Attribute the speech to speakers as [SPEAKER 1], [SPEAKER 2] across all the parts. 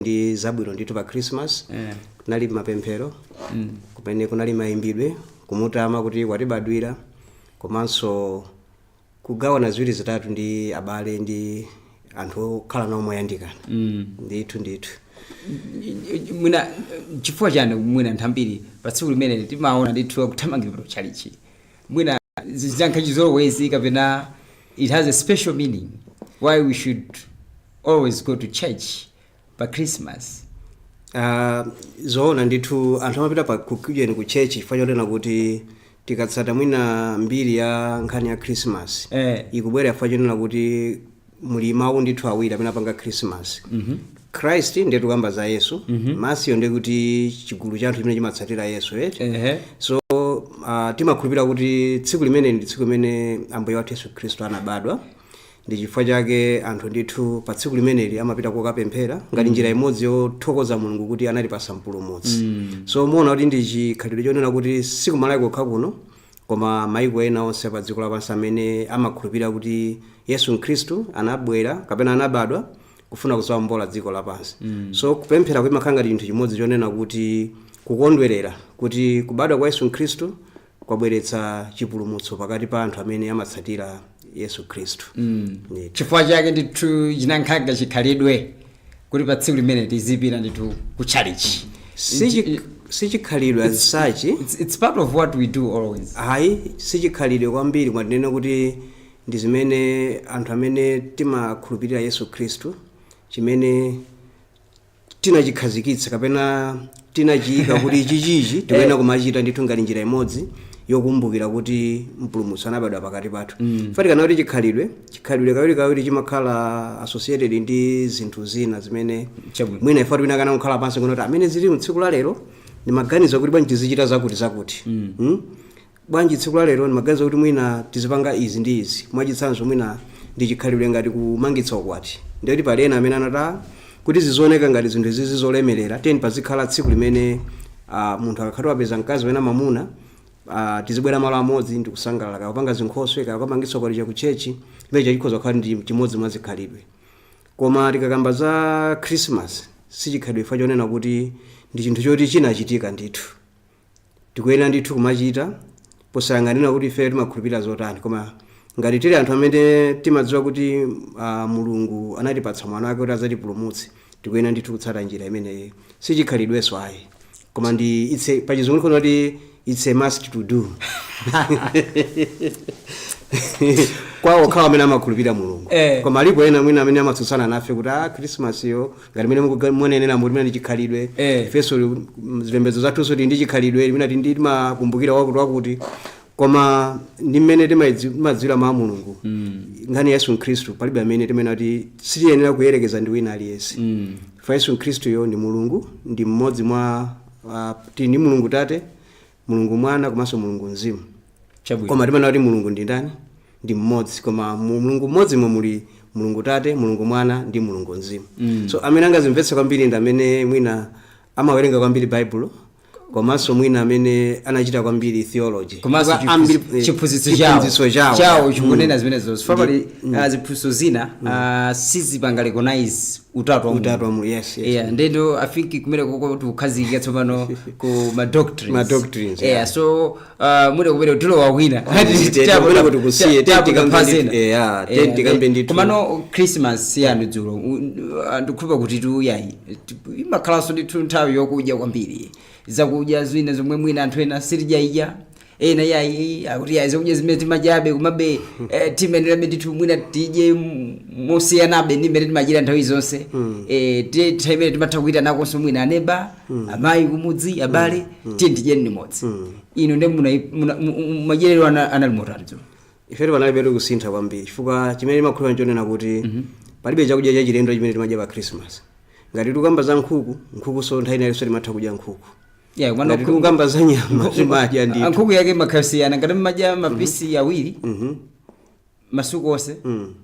[SPEAKER 1] ndi zabwino ndithu pa Christmas. Kunali mapemphero kumene kunali mayimbidwe kumutama kuti watibadwira komanso kugawana ziwiri zitatu ndi abale ndi anthu okhala nawo moyandikana. Ndithu
[SPEAKER 2] mwina chifukwa chani mwina ntambiri pa tsiku limene timaona ndithu kuthamangirwa chalichi mwina zijankha chizolowezi kapena it has a special meaning why we should always go to church pa Christmas?
[SPEAKER 1] Zoona ndithu anthu amapita pa kukujeni ku church chifukwa chonena kuti tikatsata mwina mbiri ya nkhani ya Christmas ikubwera chifukwa chonena kuti muli mawu ndithu awiri amene apanga Christmas. Christ ndiye tukamba za Yesu, Masiyo ndiye kuti chigulu cha anthu chimene chimatsatira Yesu. So timakhulupirira kuti tsiku limene ndi tsiku limene Ambuye wathu Yesu Khristu anabadwa. Ndi chifukwa chake anthu ndithu pa tsiku limeneli amapita kokapemphera ngati njira imodzi yothokoza Mulungu kuti anatipasa mpulumutsi. So muona kuti ndi chikhalidwe chonena kuti sikumalawi kokha kuno koma maiko ena onse pa dziko lapansi amene amakhulupirira kuti Yesu Khristu anabwera kapena anabadwa kufuna kuzawombola dziko lapansi. So kupemphera kumakhala ngati chinthu chimodzi chonena kuti kukondwerera kuti kubadwa kwa Yesu Khristu kwabweretsa chipulumutso pakati pa anthu amene amatsatira Yesu Khristu.
[SPEAKER 2] Chifukwa chake ndithu chinankhanga chikhalidwe kuti pa tsiku limene tizipita ndithu ku church.
[SPEAKER 1] Sichikhalidwe as such.
[SPEAKER 2] It's part of what we do always.
[SPEAKER 1] Sichikhalidwe kwambiri kwatinena kuti ndi zimene anthu amene timakhulupirira Yesu Khristu chimene tinachikhazikitsa kapena tinachiyika kuti chichichi tikuyena kumachita ndithu ngati njira imodzi yokumbukira kuti mpulumutsi anabadwa pakati pathu. Fatikana kuti chikhalidwe kawiri chimakhala associated ndi zinthu zina zimene mwina ifatu wina kana kukhala pansi kunoti amene zili mtsiku la lero ndimaganiza kuti bwanji tizichita zakuti. Bwanji tsiku la lero ndimaganiza kuti mwina tizipanga izi ndi izi. Mwachitsanzo mwina ndi chikhalidwe ngati kumangitsa ukwati. Ndiye kuti pali ena amene anata kuti zizioneka ngati zinthu izi zolemerera teni pazikhala tsiku limene munthu akakhala wapeza mkazi wena mamuna tizibwera malo amodzi ndi kusangalala kapanga zinkhoswe kapangitsa ukwati cha ku chechi imene chikhoza kukhala ndi chimodzi mwa zikhalidwe. Koma tikakamba za Christmas sichikhalidwe chifukwa chonena kuti ndi chinthu choti chinachitika ndithu tikuyena ndithu kumachita posayang'anira kuti ife timakhulupirira zotani. Koma ngati tili anthu amene timadziwa kuti Mulungu anatipatsa mwana wake kuti adzatipulumutse tikuyena ndithu kutsata njira imeneyi. Sichikhalidwenso ayi koma ndi pachizungu kuti it's a must to do. Kwawo khawa amene amakhulupirira Mulungu. Koma alipo ena mwina amene amatsutsana nafe kuti Christmas yo ngati mene mukunenera kuti ndi chikhalidwe ifenso zilembezo zathu ndi chikhalidwe limene timakumbukira wakuti koma ndi mmene timadziwira mawu Mulungu ngani Yesu Khristu palibe amene timene kuti sitiyenera kuyerekeza ndi wina aliyense. Yesu Khristu yo ndi Mulungu ndi mmodzi mwa ndi Mulungu Tate, Mulungu Mwana komanso Mulungu Mzimu. Koma timene kuti Mulungu ndi ndani? Ndi mmodzi koma Mulungu mmodzi muli Mulungu Tate, Mulungu Mwana ndi Mulungu Mzimu. So amene angazimvetse kwambiri ndi amene mwina amawerenga kwambiri Bible komanso mwina amene anachita kwambiri theology
[SPEAKER 2] komanso chiphunzitso chawo chikunena zimenezo probably ziphunzitso zina sizipanga recognize utatu wa
[SPEAKER 1] Mulungu. Yes.
[SPEAKER 2] Ndendo I think kumene koko tukhazikika tsopano ku ma doctrines. So mwene kumene tulowa wina
[SPEAKER 1] tabona kuti kusiye tikambe ndithu.
[SPEAKER 2] Komano Christmas yanu dzulo ndikukhulupirira kuti tu yayi imakhalanso ndithu nthawi yokudya kwambiri zakudya zina zomwe mwina anthu ena sitidya ena yayi akuti yayi zakudya zimene timadyabe kumabe timenera ndithu mwina tidye mosiyanabe ndi mmene timadyera nthawi zonse. Timene timatha kuita nakonso mwina aneba amayi kumudzi abale tidye limodzi. Ino ndi madyerero anali motani dzulo?
[SPEAKER 1] Ife panalibe kusintha kwambiri chifukwa chimene timakhulupirira chonena kuti palibe chakudya cha chilendo chimene timadya pa Christmas. Ngati tukamba za nkhuku so nthawi inayo timatha kudya nkhuku. Ngati tukamba za nyama timadya ndithu.
[SPEAKER 2] Nkhuku yake makhasiyana ngati madya mapisi awiri masuku onse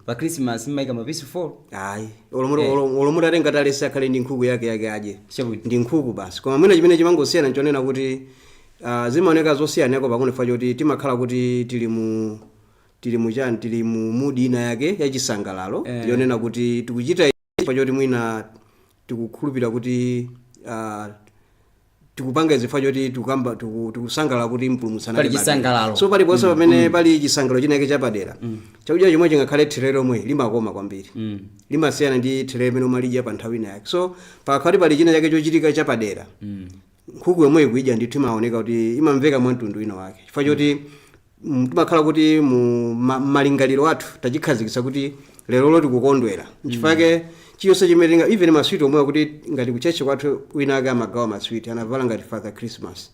[SPEAKER 2] pa Christmas maika mapisi 4.
[SPEAKER 1] Ayi olomura atenga talese akhale ndi nkhuku yake adye ndi nkhuku basi. Koma mwina chimene chimangosiyana chonena kuti zimaoneka zosiyanako pakuti fa choti timakhala kuti tili mu mood ina yake yachisangalalo yonena kuti tikuchita pachoti mwina tikukhulupirira kuti tikupanga zifukwa choti tikusangala kuti mpulumutsi
[SPEAKER 2] Pali chisangalalo.
[SPEAKER 1] so paliponse pamene pali chisangalalo chinake chapadera chakudya chomwe chingakhale there lomwe limakoma kwambiri limasiyana ndi there limene umalidya pa nthawi ina yake so pakati pali china chake chochitika chapadera nkhuku yomwe ikuyidya ndithu imaoneka kuti imamveka mwa mtundu wina wake chifukwa choti timakhala kuti mu malingaliro athu tachikhazikitsa kuti lero loti kukondwera chifukwa chiyonse chimene even maswiti omwe kuti ngati kucheche kwathu wina ake amagawa maswiti anavala ngati Father Christmas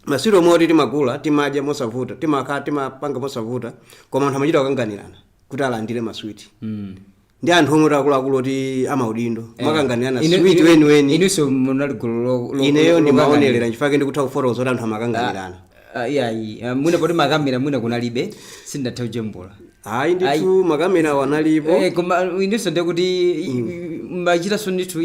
[SPEAKER 1] maswiti omwe kuti timagula timadya mosavuta timapanga mosavuta koma anthu amachita kukanganirana kuti alandire maswiti ndi anthu omwe akuluakulu oti amaudindo makanganirana switi weniweni
[SPEAKER 2] inunso munali gulu
[SPEAKER 1] ineyo ndimaonerera chifukwa ndikutha kufotokoza kuti anthu amakanganirana
[SPEAKER 2] mwina poti makamera mwina kunalibe sindatha kujembula
[SPEAKER 1] hayi ndithu makamera wanalipo
[SPEAKER 2] koma inunso ndekuti machitaso ndithu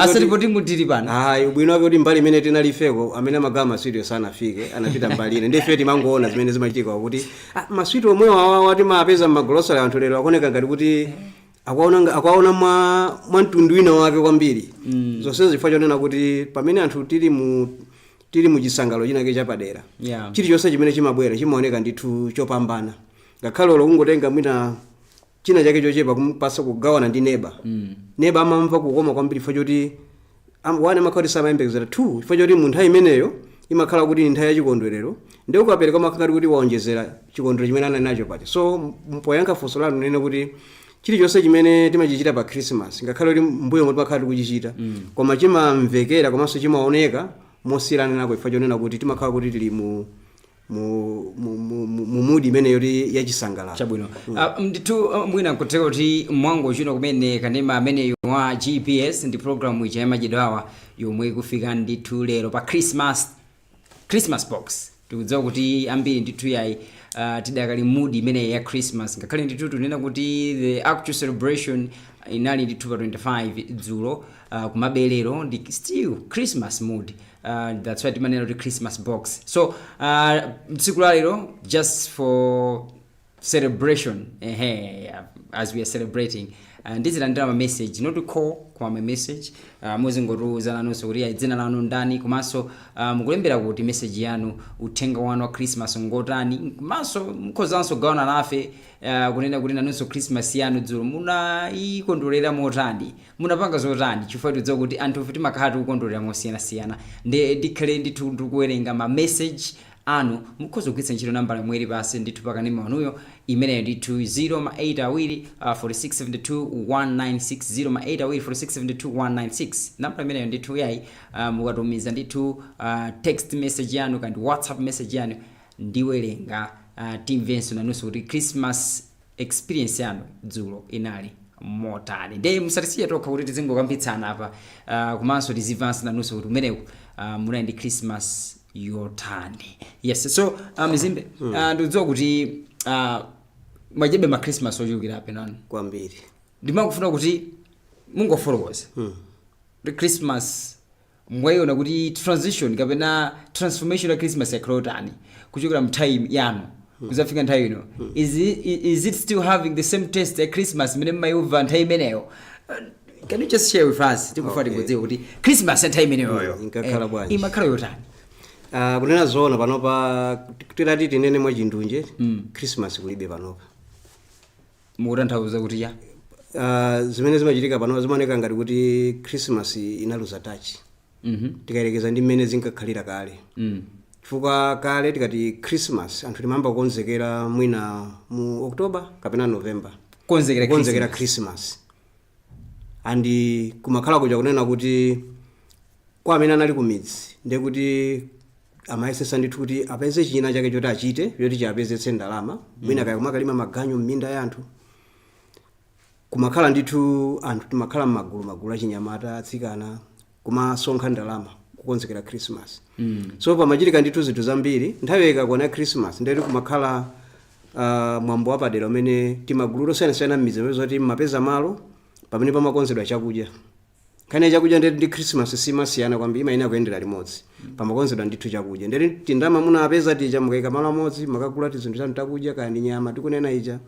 [SPEAKER 2] asatipoti mutili pano
[SPEAKER 1] hayi ubwino wake kuti mbali imene tinalifeko amene amagawa maswiti sanafike anapita mbali ine ndife timangoona zimene zimachitika kuti maswiti omwe wawa timapeza m'magolosala anthu lero akuoneka ngati kuti akuwaona mwa mtundu wina wake kwambiri zonse zifukwa chonena kuti pamene anthu tili mu chisangalo chinake chapadera chilichonse chimene chimabwera chimaoneka ndithu chopambana ngakhale olo kungotenga mwina china chake chochepa kumpasa kugawana ndi neba amamva kukoma kwambiri chifukwa choti wane amakhala samayembekezera chifukwa choti mu nthawi imeneyo imakhala kuti ni nthawi yachikondwerero ndi ukapereka makhala kuti waonjezera chikondwerero chimene anali nacho pati so poyankha funso lanu nene kuti chilichonse chimene timachichita pa Christmas ngakhale kuti mbuyo moti makhala tikuchichita koma chimamvekera komanso chimaoneka mosiyana nako chifukwa chonena kuti timakhala kuti tili mu mudi imene yoti yachisangalalo
[SPEAKER 2] chabwino ndithu mwina nkuteka kuti mwango chino kumene kanema amene wa GPS ndi program ija yamachedwawa yomwe kufika ndithu lero pa Christmas box tikudziwa kuti ambiri ndithu yayi tidakali mudi imene ya Christmas ngakhale ndithu tunena kuti the actual celebration inali ndithu pa 25 dzulo kumabelero ndi still Christmas mood that's why timanena kuti Christmas box so tsiku la lero just for celebration as we are celebrating ndizilandira ma message not to call kwa ma message muzingotuza nanonso kuti dzina lanu ndani komanso mukulembera kuti message yanu uthenga wanu wa Christmas ngotani komanso mkhozanso gawana nafe kunena kuti nanonso Christmas yanu dzulo munaikondolera motani munapanga zotani chifukwa tidziwa kuti anthu futi makhala tikukondolera mosiyanasiyana ndikhale ndithu ndikuwerenga ma message anu mukhoza kugwiritsa ntchito nambala mweri pasi ndithu pakanema wanuyo imeneyo ndithu 082 4672 196 nambala imeneyo ndithu yayi mukatumiza ndithu text message yanu kandi WhatsApp message yanu ndiwerenga timvenso nanunso kuti Christmas experience yanu dzulo inali motani ndiye musatisiye tokha kuti tizingokambitsana apa komanso tizimvanso nanunso kuti umeneku munali ndi Christmas yotani yes so Mzimbe ndidziwa kuti mwachebe ma Christmas ochulukira penani
[SPEAKER 1] kwambiri
[SPEAKER 2] ndimakufuna kuti mungofotokoza the Christmas mwayiona kuti transition kapena transformation ya Christmas yakhotani kuchokera mtime yanu kuzafika nthawi ino is it still having the same taste ya Christmas mene mmayuva nthawi imeneyo can you just share with us tikufuati kudziwa kuti Christmas nthawi imeneyo
[SPEAKER 1] inkakhala bwanji
[SPEAKER 2] imakhala yotani
[SPEAKER 1] kunena zoona panopa tidati tinene mwa chindunje Christmas kulibe panopa
[SPEAKER 2] mukutanthauza kuti ya
[SPEAKER 1] zimene zimachitika panopa zimaoneka ngati kuti Christmas inaluza touch tikayerekeza ndi mmene zinkakhalira kale chifukwa kale tikati Christmas anthu timamba kukonzekera mwina mu October kapena November kukonzekera Christmas andi kumakhala kuja kunena kuti kwa amene anali kumidzi ndiye kuti amayesesa ndithu kuti apeze china chake choti achite yoti chapezetse ndalama mwina kaya kumakalima maganyu m'minda ya anthu kumakhala ndithu anthu timakhala m'magulu achinyamata atsikana kumasonkha ndalama kukonzekera Christmas so pamachitika ndithu zinthu zambiri nthawi ikakwana Christmas ndiye kumakhala mwambo wapadera umene timagulu osiyanasiyana m'midzi zoti mapeza malo pamene pamakonzedwa chakudya kane chakudya ndi Christmas simasiyana kwambiri imayina kuyendera limodzi pamakonzedwa ndithu chakudya ndiri tindama munapeza tija mukaika malo amodzi makagula tizinthu zanu takudya kandi nyama tikunena ija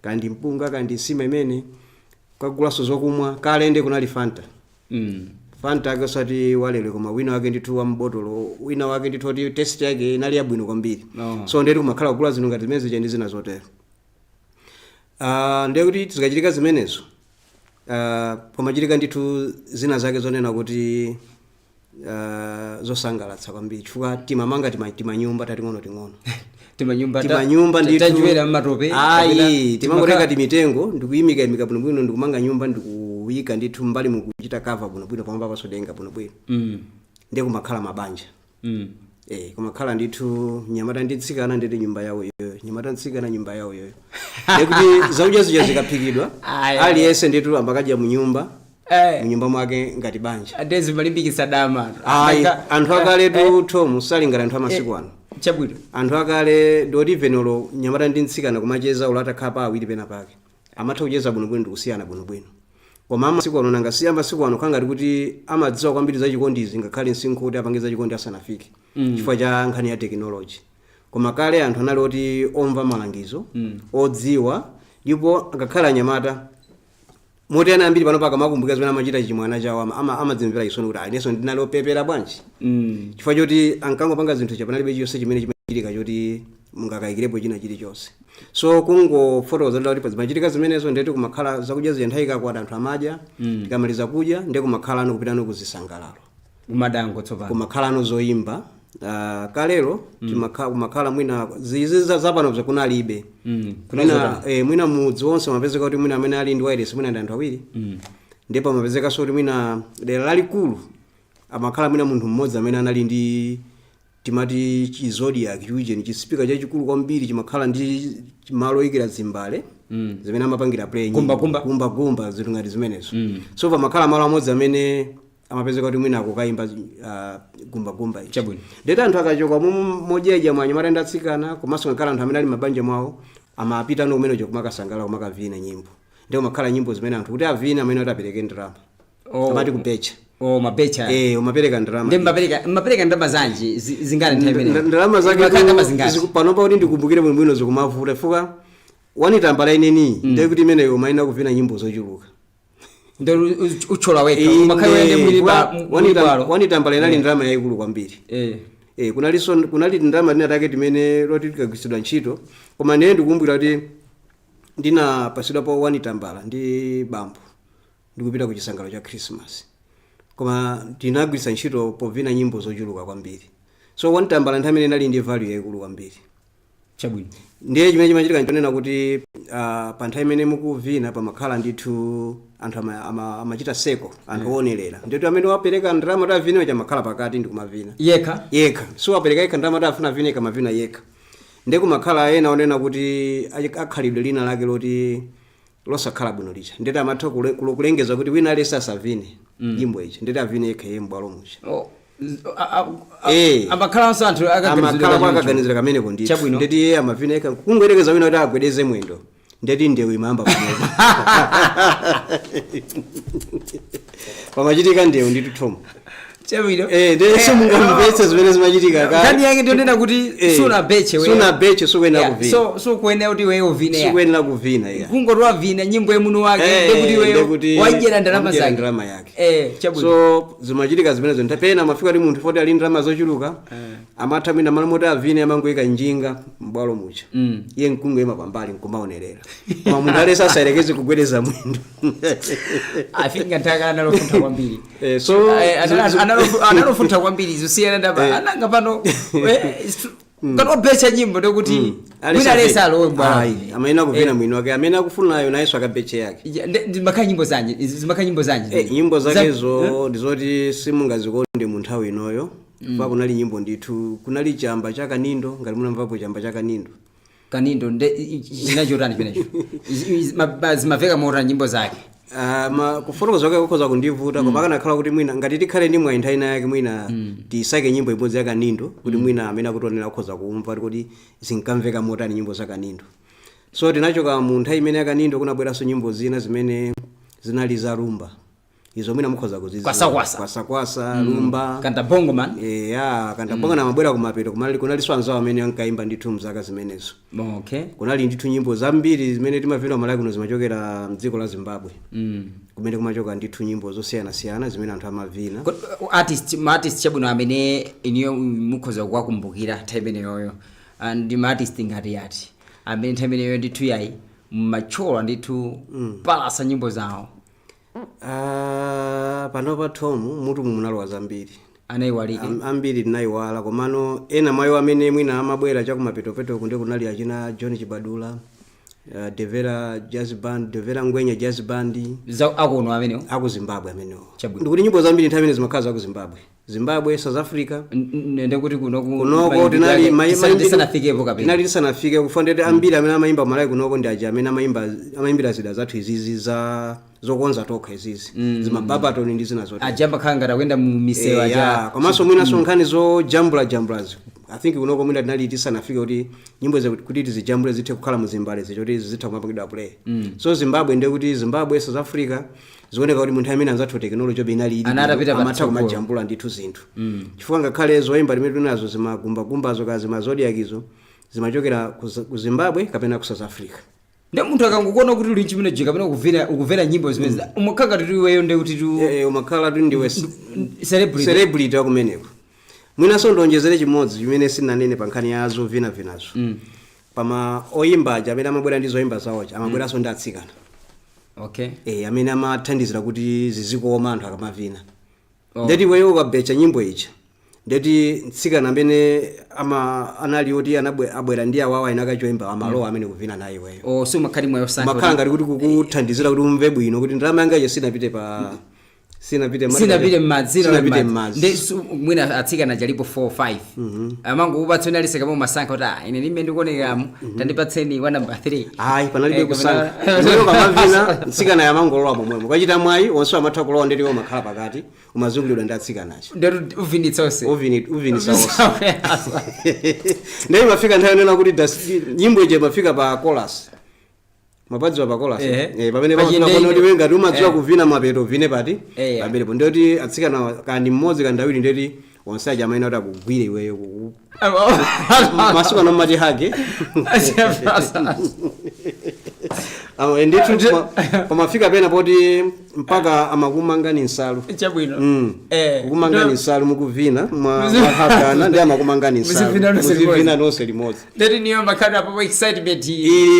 [SPEAKER 1] kandi mpunga kandi nsima imene kagulaso zokumwa kale ndi kunali Fanta. Fanta akasati walero koma wina wake ndithu wa mbotolo wina wake ndithu kuti taste yake inali yabwino kwambiri. So ndeti kumakhala kugula zinthu ngati zimene ndi zina zotero. Ndiye kuti zikachitika zimenezo pomachitika ndithu zina zake zonena kuti zosangalatsa kwambiri chifukwa timamanga timanyumba tating'ono timanyumba
[SPEAKER 2] nditujwera matope
[SPEAKER 1] ayi timangotenga timitengo ndikuyimika bwinobwino ndikumanga nyumba ndikuyika ndithu mbali mukuchita cover bwinobwino pamwamba pasodenga bwinobwino ndiye kumakhala mabanja kumakhala ndithu nyamata nditsikana nditi nyumba yawo yoyo nyamata nditsikana nyumba yawo yoyo ndikuti zakudya zija zikaphikidwa aliyense ndithu ambakadya munyumba mwake ngati banja
[SPEAKER 2] adezi malimbikisa dama
[SPEAKER 1] anthu akale Tom salingana anthu amasiku ano
[SPEAKER 2] chabwino
[SPEAKER 1] anthu akale doti venolo nyamata nditsikana kumacheza ulata khapa awiri pena pake amatha kucheza bwinobwino ndikusiyana bwinobwino koma amasiku ano nanga siya masiku ano khangati kuti amadziwa kwambiri za chikondizi ngakhale nsinkhu kuti apangiza chikondi asanafike chifukwa cha nkhani ya technology koma kale anthu anali oti omva malangizo odziwa ndipo akakhala anyamata moti ana ambiri pano pakamakumbukira zimene amachita chimwana chawo amadzimvera chisoni kuti ayineso ndinali opepera bwanji chifukwa choti ankangopanga zinthu chapanalibe chiyonse chimene chimachitika choti mungakayikirepo china chilichonse so kungofotokoza kuti zimachitika zimenezo ndeti kumakhala zakudya zija nthawi ikakwata anthu amadya tikamaliza kudya ndiye kumakhala ano kupitano kuzisangalalo
[SPEAKER 2] kumadango tsopano
[SPEAKER 1] kumakhala ano zoyimba kalero kumakhala mwina zizi zapano zakunalibe mwina mudzi wonse mapezeka kuti mwina amene ali ndi wireless mwina ndi anthu awiri ndipo mapezeka so kuti mwina dera lalikulu amakhala mwina munthu mmodzi amene anali ndi timati chizodiac chiwijeni chisipika chachikulu kwambiri chimakhala ndi malo oyikira zimbale zimene amapangira play kumba zinthu ngati zimenezo so pamakhala malo amodzi amene amapezeka kuti mwina akukayimba gumba ichi ndeti anthu akachoka mojeja mwa anyamata ndatsikana komanso ngakhala anthu amene ali mabanja mwawo amapita no kumene kumakasangala kumakavina nyimbo ndiye kumakhala nyimbo zimene anthu kuti avina amene kuti apereke ndalama amati kubecha
[SPEAKER 2] mabecha
[SPEAKER 1] umapereka ndalama
[SPEAKER 2] ndi mapereka ndalama zanji zingana nthawi imene
[SPEAKER 1] ndalama zake panopa kuti ndikumbukire bwino zikumavuta fuka wanitambala ineni ndiye kuti imeneyo umayina kuvina nyimbo zochuluka
[SPEAKER 2] ndo uchola weka umakhayo ende mwili bwalo
[SPEAKER 1] wanitambala inali ndalama yayikulu kwambiri kunali ndalama linatake timene loti tikagwiritsidwa ntchito koma ndiye ndikumbukira kuti ndinapasidwapo wanitambala ndi bambo ndikupita ku chisangalo cha Christmas koma tinagwiritsa ntchito povina nyimbo zochuluka kwambiri so wanitambala nthawi imene inali ndi value yayikulu kwambiri
[SPEAKER 2] chabwino
[SPEAKER 1] ndiye chimene chimachitika nchonena kuti pa nthawi imene mukuvina pamakhala ndithu anthu amachita seko anthu onerera ndiyoti amene wapereka ndalama kuti avine chamakhala pakati ndikumavina yekha so wapereka yekha ndalama kuti afuna avine kamavina yekha ndiye kumakhala ena onena kuti akhalidwe lina lake loti losakhala bwino licha ndiyeti amatha kulengeza kuti wina alese asavine nyimbo ichi ndiyeti avine yekha yeye m'bwalo mucha
[SPEAKER 2] amakhalanso anthu
[SPEAKER 1] akaganizira kameneko ndithu ndiyeti iye amavina yekha kungoyerekeza wina kuti agwedeze mwendo ndiyeti ndewu imayamba pamwepo pamachitika ndewu ndithu Tom
[SPEAKER 2] chabwino
[SPEAKER 1] ndese mungamvetse zimene zimachitika
[SPEAKER 2] kani yake ndionena kuti suna beche
[SPEAKER 1] sukuyenera kuvina
[SPEAKER 2] so kuyenera kuti wewe uvine
[SPEAKER 1] sukuyenera kuvina
[SPEAKER 2] kungoti wavina nyimbo yemuno wake ndekuti wewe wajera ndalama
[SPEAKER 1] yake
[SPEAKER 2] chabwino
[SPEAKER 1] so zimachitika zimenezo ntapena mafika kuti munthu foti ali ndalama zochuluka amatha mwina malo moti avine amangoyika njinga m'bwalo mucha iye mkungu yema pambali nkumaonerera koma munthu alese asayerekeze kugwedeza mwendo
[SPEAKER 2] afinga ntaka analofuntha kwambiri
[SPEAKER 1] so
[SPEAKER 2] analofuntha kwambiri zosiyana ndaba ananga pano kanobecha nyimbo ndokuti wina alese alowe mbwalo
[SPEAKER 1] amaina kuvina mwino wake amene akufunayo nayeso akabeche yake
[SPEAKER 2] zimakhala nyimbo zanji
[SPEAKER 1] nyimbo zakezo ndizoti simungazikonde mu nthawi inoyo pa kunali nyimbo ndithu kunali chamba cha Kanindo ngati munamvapo chamba cha
[SPEAKER 2] Kanindo zinachotani penecho zimaveka mota nyimbo zake
[SPEAKER 1] kufotokoza kwake kukhoza kundivuta koma akanakhala kuti mwina ngati tikhale ndi mwayi nthawi yake mwina tisake nyimbo imodzi ya Kanindo kuti mwina amene akutonera kukhoza kumva kuti zinkamveka motani nyimbo za Kanindo so tinachoka mu nthawi imene ya Kanindo kunabweranso nyimbo zina zimene zinali za rumba izo mwina mukhoza kuzidziwa
[SPEAKER 2] kwasa
[SPEAKER 1] lumba
[SPEAKER 2] kanta bongo man
[SPEAKER 1] kanta bongo na mabwera kumapeto kunali swanzawo amene ankaimba ndithu mzaka zimenezo.
[SPEAKER 2] Okay.
[SPEAKER 1] Kunali ndithu nyimbo zambiri zimene timavina Malawi kuno zimachokera mdziko la Zimbabwe. Kumene kumachoka ndithu nyimbo zosiyanasiyana zimene anthu amavina.
[SPEAKER 2] Artist chabwino amene iniyo mukhoza kuwakumbukira time yoyo and artist ngati yati amene time yoyo ndithu yayi machola ndithu palasa nyimbo zawo.
[SPEAKER 1] Pano pa Tomu mutu munalowa zambiri.
[SPEAKER 2] Anaiwalike.
[SPEAKER 1] Ambiri tinaiwala komano ena mayo amene mwina amabwera chakumapetopeto kunde kunali achina John Chibadula, Devera Jazz Band, Devera Ngwenya Jazz Band.
[SPEAKER 2] Akuno amenewo?
[SPEAKER 1] Aku Zimbabwe amenewo. Ndikuti nyimbo zambiri nthawi zimakaza ku Zimbabwe, South Africa.
[SPEAKER 2] Ndekuti
[SPEAKER 1] kunoko tinali
[SPEAKER 2] sanafikepo kapena.
[SPEAKER 1] Tinali sanafike kufandete ambiri amene amayimba Malawi kunoko ndi aja amene amayimbira zida zathu izizi zokonza tokha izizi. Zimababatoni ndi zina zote.
[SPEAKER 2] Ajamba khanga takwenda mu misewa aja.
[SPEAKER 1] Komanso mwina sonkhani zo jambulazi. I think kunoko mwina tinali tisanafike kuti nyimbo kuti tizijambule zithe kukhala mu Zimbabwe zoti zitha kumapangidwa play. So Zimbabwe ndekuti Zimbabwe, South Africa zioneka kuti munthu amene anzathu technology benali ili amatha kumajambula ndithu zinthu. Chifukwa ngakhale zoyimba limene tunazo zimagumbazo ka zimazodiakizo zimachokera ku Zimbabwe kapena ku South Africa.
[SPEAKER 2] Nde munthu akangukona kuti uli chimene jika kapena ukuvera nyimbo zimene umakhala kuti iweyo nde kuti
[SPEAKER 1] umakhala kuti ndiwe
[SPEAKER 2] celebrity
[SPEAKER 1] akumeneko. Mwinaso ndonjezere chimodzi chimene sinanene pa nkhani yazo vinazo. Pama oyimba aja amene amabwera ndi zoyimba zawo amabweranso ndi atsikana.
[SPEAKER 2] Okay.
[SPEAKER 1] Amene amathandizira kuti zizikoma anthu akamavina. Ndeti weyo ukabecha nyimbo ichi. Ndeti tsikana amene anali oti abwera ndi awawa ina kachoimba amalowa amene kuvina naye weyo.
[SPEAKER 2] So makhali mwayo sanka.
[SPEAKER 1] Makhala ngati kuti kukuthandizira kuti umve bwino kuti ndalama yanga iyo sinapite
[SPEAKER 2] mmadzira ndi mwina atsikana jalipo 4 5 amango ubatsona liseka mu masanka kuti ine ndime ndikuoneka tandipatseni wa number 3
[SPEAKER 1] ayi panalibe kusanka lero kamavina tsikana yamangolowa momwe kwachita mwayi onse amatha kulowa ndeti wo makhala pakati umazungulidwa ndi atsikanacho
[SPEAKER 2] ndero uvinitsose
[SPEAKER 1] ndei mafika nthawi nena kuti nyimbo ije mafika pa chorus mapadziwa pa chorus pamene pamafuna kuti ngati umadziwa kuvina mapeto vine pati pamene ndoti atsikana kandi mmodzi kandi awiri ndeti onse aja amaina kuti akugwire iweyo masuku anamati hage ndithu pamafika pena poti mpaka amakumangani nsalu
[SPEAKER 2] chabwino
[SPEAKER 1] kukumangani nsalu mukuvina mwahakana ndi amakumangani nsalu nonse limodzi
[SPEAKER 2] ndeti niyo makhala papo excitement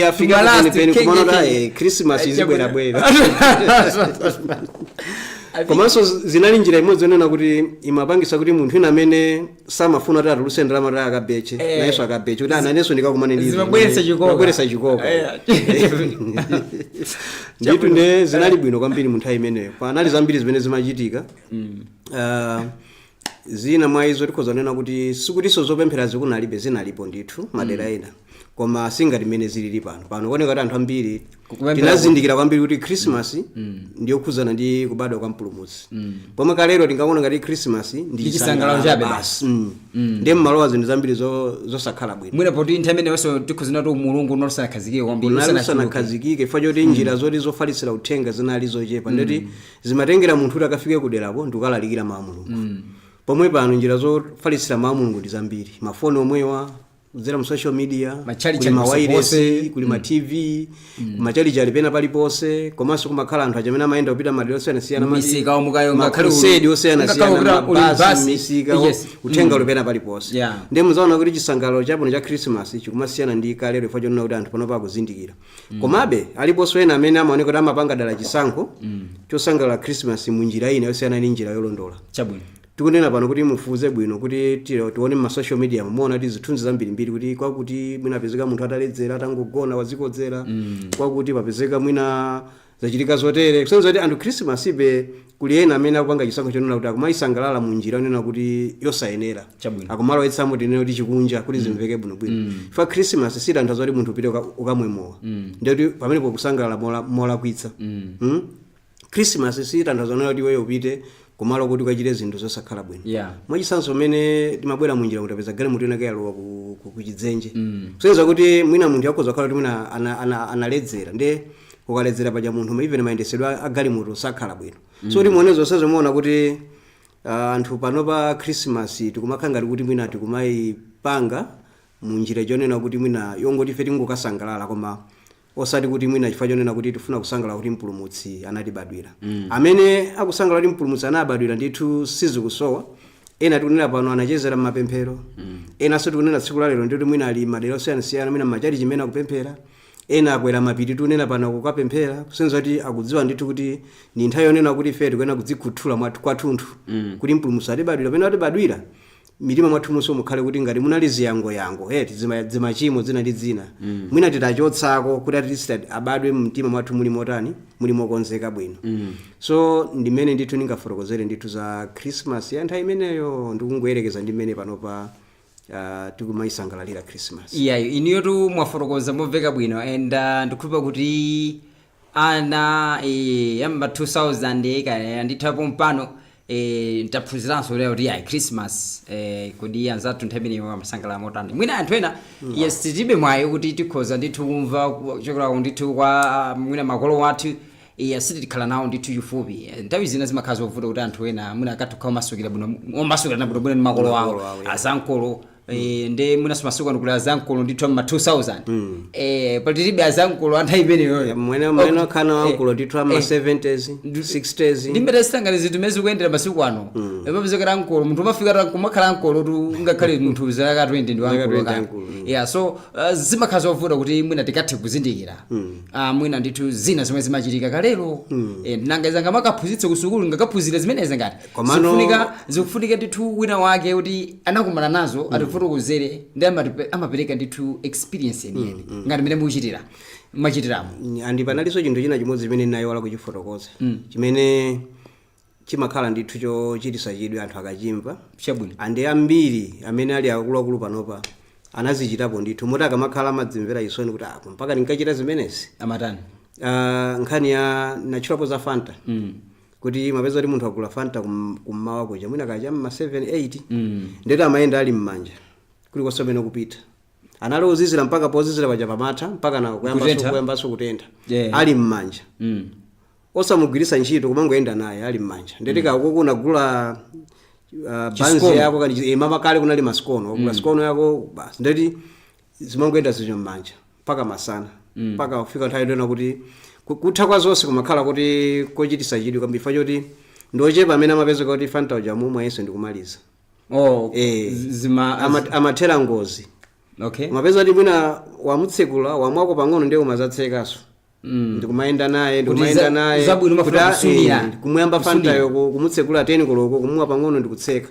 [SPEAKER 1] afika peni kumana Christmas izibwerabwera komanso zinali njira imodzi yonena kuti imapangisa kuti munthu ina amene samafuna kuti atuluse ndalama kuti akabeche nayenso akabeche kuti ananenso ndikakumane ndi zimabweretsa chikoko nditu nde zinali bwino kwambiri munthu imeneyo panali zambiri zimene zimachitika zina mwa izo tikhoza kunena kuti sikutiso zopemphera zikunalibe zinalipo ndithu madera ena koma singati mene zilili pano kuoneka kuti anthu ambiri tinazindikira kwambiri kuti Christmas ndiyo khuzana ndi kubadwa kwa mpulumutsi pomwe kalero tingaona ngati Christmas ndi
[SPEAKER 2] chisangalalo chabe
[SPEAKER 1] basi ndi mmalowa zinthu zambiri zosakhala bwino
[SPEAKER 2] mwina poti nthawi imeneyonso tikhuzana kuti mulungu nosanakhazikike kwambiri
[SPEAKER 1] nosanakhazikike chifukwa choti njira zoti zofalitsira uthenga zinali zochepa ndoti zimatengera munthu kuti akafike kuderapo ndikalalikira mawu a Mulungu pomwe pano njira zofalitsira mawu a Mulungu ndi zambiri mafoni omwewa kudzera mu social media kuli mawayiresi kuli ma TV machalichi alipena palipose komanso kumakhala anthu amene amayenda kupita madera osiyanasiyana
[SPEAKER 2] misika omukayonga
[SPEAKER 1] khali osiyanasiyana basi misika uthenga ulipena palipose ndi muzaona kuti chisangalalo chabwino cha Christmas chikumasiyana ndi kalero chifukwa chonena kuti anthu panopa akuzindikira komabe aliponso ena amene amaoneka kuti amapanga dala chisankho chosangalala Christmas mu njira ina yosiyana ndi njira yolondola
[SPEAKER 2] chabwino
[SPEAKER 1] tikunena pano kuti mufuze bwino kuti tione mu social media muona kuti zithunzi zambirimbiri kuti kwakuti mwina apezeka munthu ataledzera atangogona wazikodzera kwakuti papezeka mwina zachitika zotere kusenza kuti anthu Christmas ibe kuli ena amene akupanga chisankho chonena kuti akumayisangalala mu njira yonena kuti yosayenera akumalo etsamo tinene kuti chikunja kuti zimveke bwinobwino fa Christmas sitanthauza kuti munthu upite ukamwemowa ndikuti pamene pokusangalala molakwitsa Christmas sitanthauza kuti iweyo upite kumalo kuti ukachite zinthu zosakhala bwino mwachisanso mmene timabwera munjira kuti apeza gale munthu ena kayalowa kuchidzenje kusenza kuti mwina munthu akhoza kukhala kuti mwina analedzera nde ukaledzera paja munthu even mayendesedwe agalimoto sakhala bwino so kuti muone zonse zomuona kuti anthu pano pa Christmas tikumakhala ngati kuti mwina tikumayipanga munjira chonena kuti mwina yongoti ife tingokasangalala koma osati kuti mwina chifukwa chonena kuti tifuna kusangalala kuti mpulumutsi anatibadwira amene akusangalala kuti mpulumutsi anabadwira ndithu sizikusowa ena tikunena pano anachezera mmapemphero ena so tikunena tsiku lalero ndikuti mwina ali madera osiyanasiyana mwina machali chimene akupemphera ena akwera mapiri tunena pano kukapemphera kusenza kuti akudziwa ndithu kuti ni nthawi yonena kuti ife tikuyena kudzikhuthula kwathunthu kuti mpulumutsi atibadwira pena atibadwira mitima mwathu munso mukhale kuti ngati munali ziyangoyango zimachimo zina ndi zina mwina titachotsako kuti atleast abadwe mtima mwathu muli motani muli mokonzeka bwino so ndimene ndithu ningafotokozere ndithu za Christmas ya nthawi imeneyo ndikungoyerekeza ndimene panopa tikumayisangalalira Christmas
[SPEAKER 2] iniyo tu mwafotokoza moveka bwino and ndikukhulupirira kuti ana yamba 2000 kaya ndithapo mpano ntaphunziranso lero kuti Christmas kodi anzathu nthawi imeneyo amasangalala motani mwina anthu ena yes tilibe mwayi kuti tikhoza ndithu kumva kuchokera ndithu kwa mwina makolo wathu sitikhala nawo ndithu chifupi nthawi zina zimakhala zovuta kuti anthu ena mwina akatukha omasukira bwino omasukira nabwino bwino ndi makolo awo azankolo nde mwina simasukira ndikula azankolo ndithu ma 2000 patilibe azankolo anthawi imeneyo
[SPEAKER 1] mwene khana wankolo ndithu ama 70s 60s
[SPEAKER 2] ndimbeta sitanganizi tumezi kuyendera masiku ano epapezekera ankolo munthu umafika kumakhala ankolo tu ngakhale munthu zaka 20 ndi wankolo so zimakhala zovuta kuti mwina tikathe kuzindikira mwina ndithu zina zomwe zimachitika kalero nanga izanga makaphunzitse kusukulu ngakaphunzira zimenezi ngati zikufunika ndithu wina wake kuti anakumana nazo atifotokozere ndi amapereka ndithu experience yeniyeni ngati mene mukuchitira machitiramo
[SPEAKER 1] andi panaliso chinthu china chimodzi chimene nayo wala kuchifotokoza chimene chimakhala ndithu chochitisa chidwi anthu akachimva
[SPEAKER 2] chabwino
[SPEAKER 1] andi ambiri amene ali akuluakulu panopa anazichitapo ndithu moti akamakhala amadzimvera isoni kuti mpaka ndinkachita zimenezi
[SPEAKER 2] amatani
[SPEAKER 1] nkhani ya nachulapo za Fanta kuti mapeza kuti munthu agula Fanta kummawa kuja mwina kacha ma 7-8 ndeti amayenda ali mmanja kuli kosomene kupita anali uzizira mpaka pozizira paja pamatha mpaka na kuyambaso kutentha ali mmanja osamugwirisa ntchito kumangoyenda naye ali mmanja ndeti kako kunagula banzi yako kani mama kale kunali masikono kugula sikono yako basi ndeti zimangoyenda zicho mmanja mpaka masana mpaka kufika nthawi ndona kuti kutha kwa zonse kumakhala kuti kochitisa chidwi kwambiri choti ndochepa amene amapezeka kuti Fanta uja mumwe yense ndikumaliza amathera ngozi mapeza kuti mwina wamutsekula wamwako pang'ono ndiye umazatsekaso ndikumayenda naye kumuyamba Fanta yoko kumutsekula 10 koloko kumwa pang'ono ndikutseka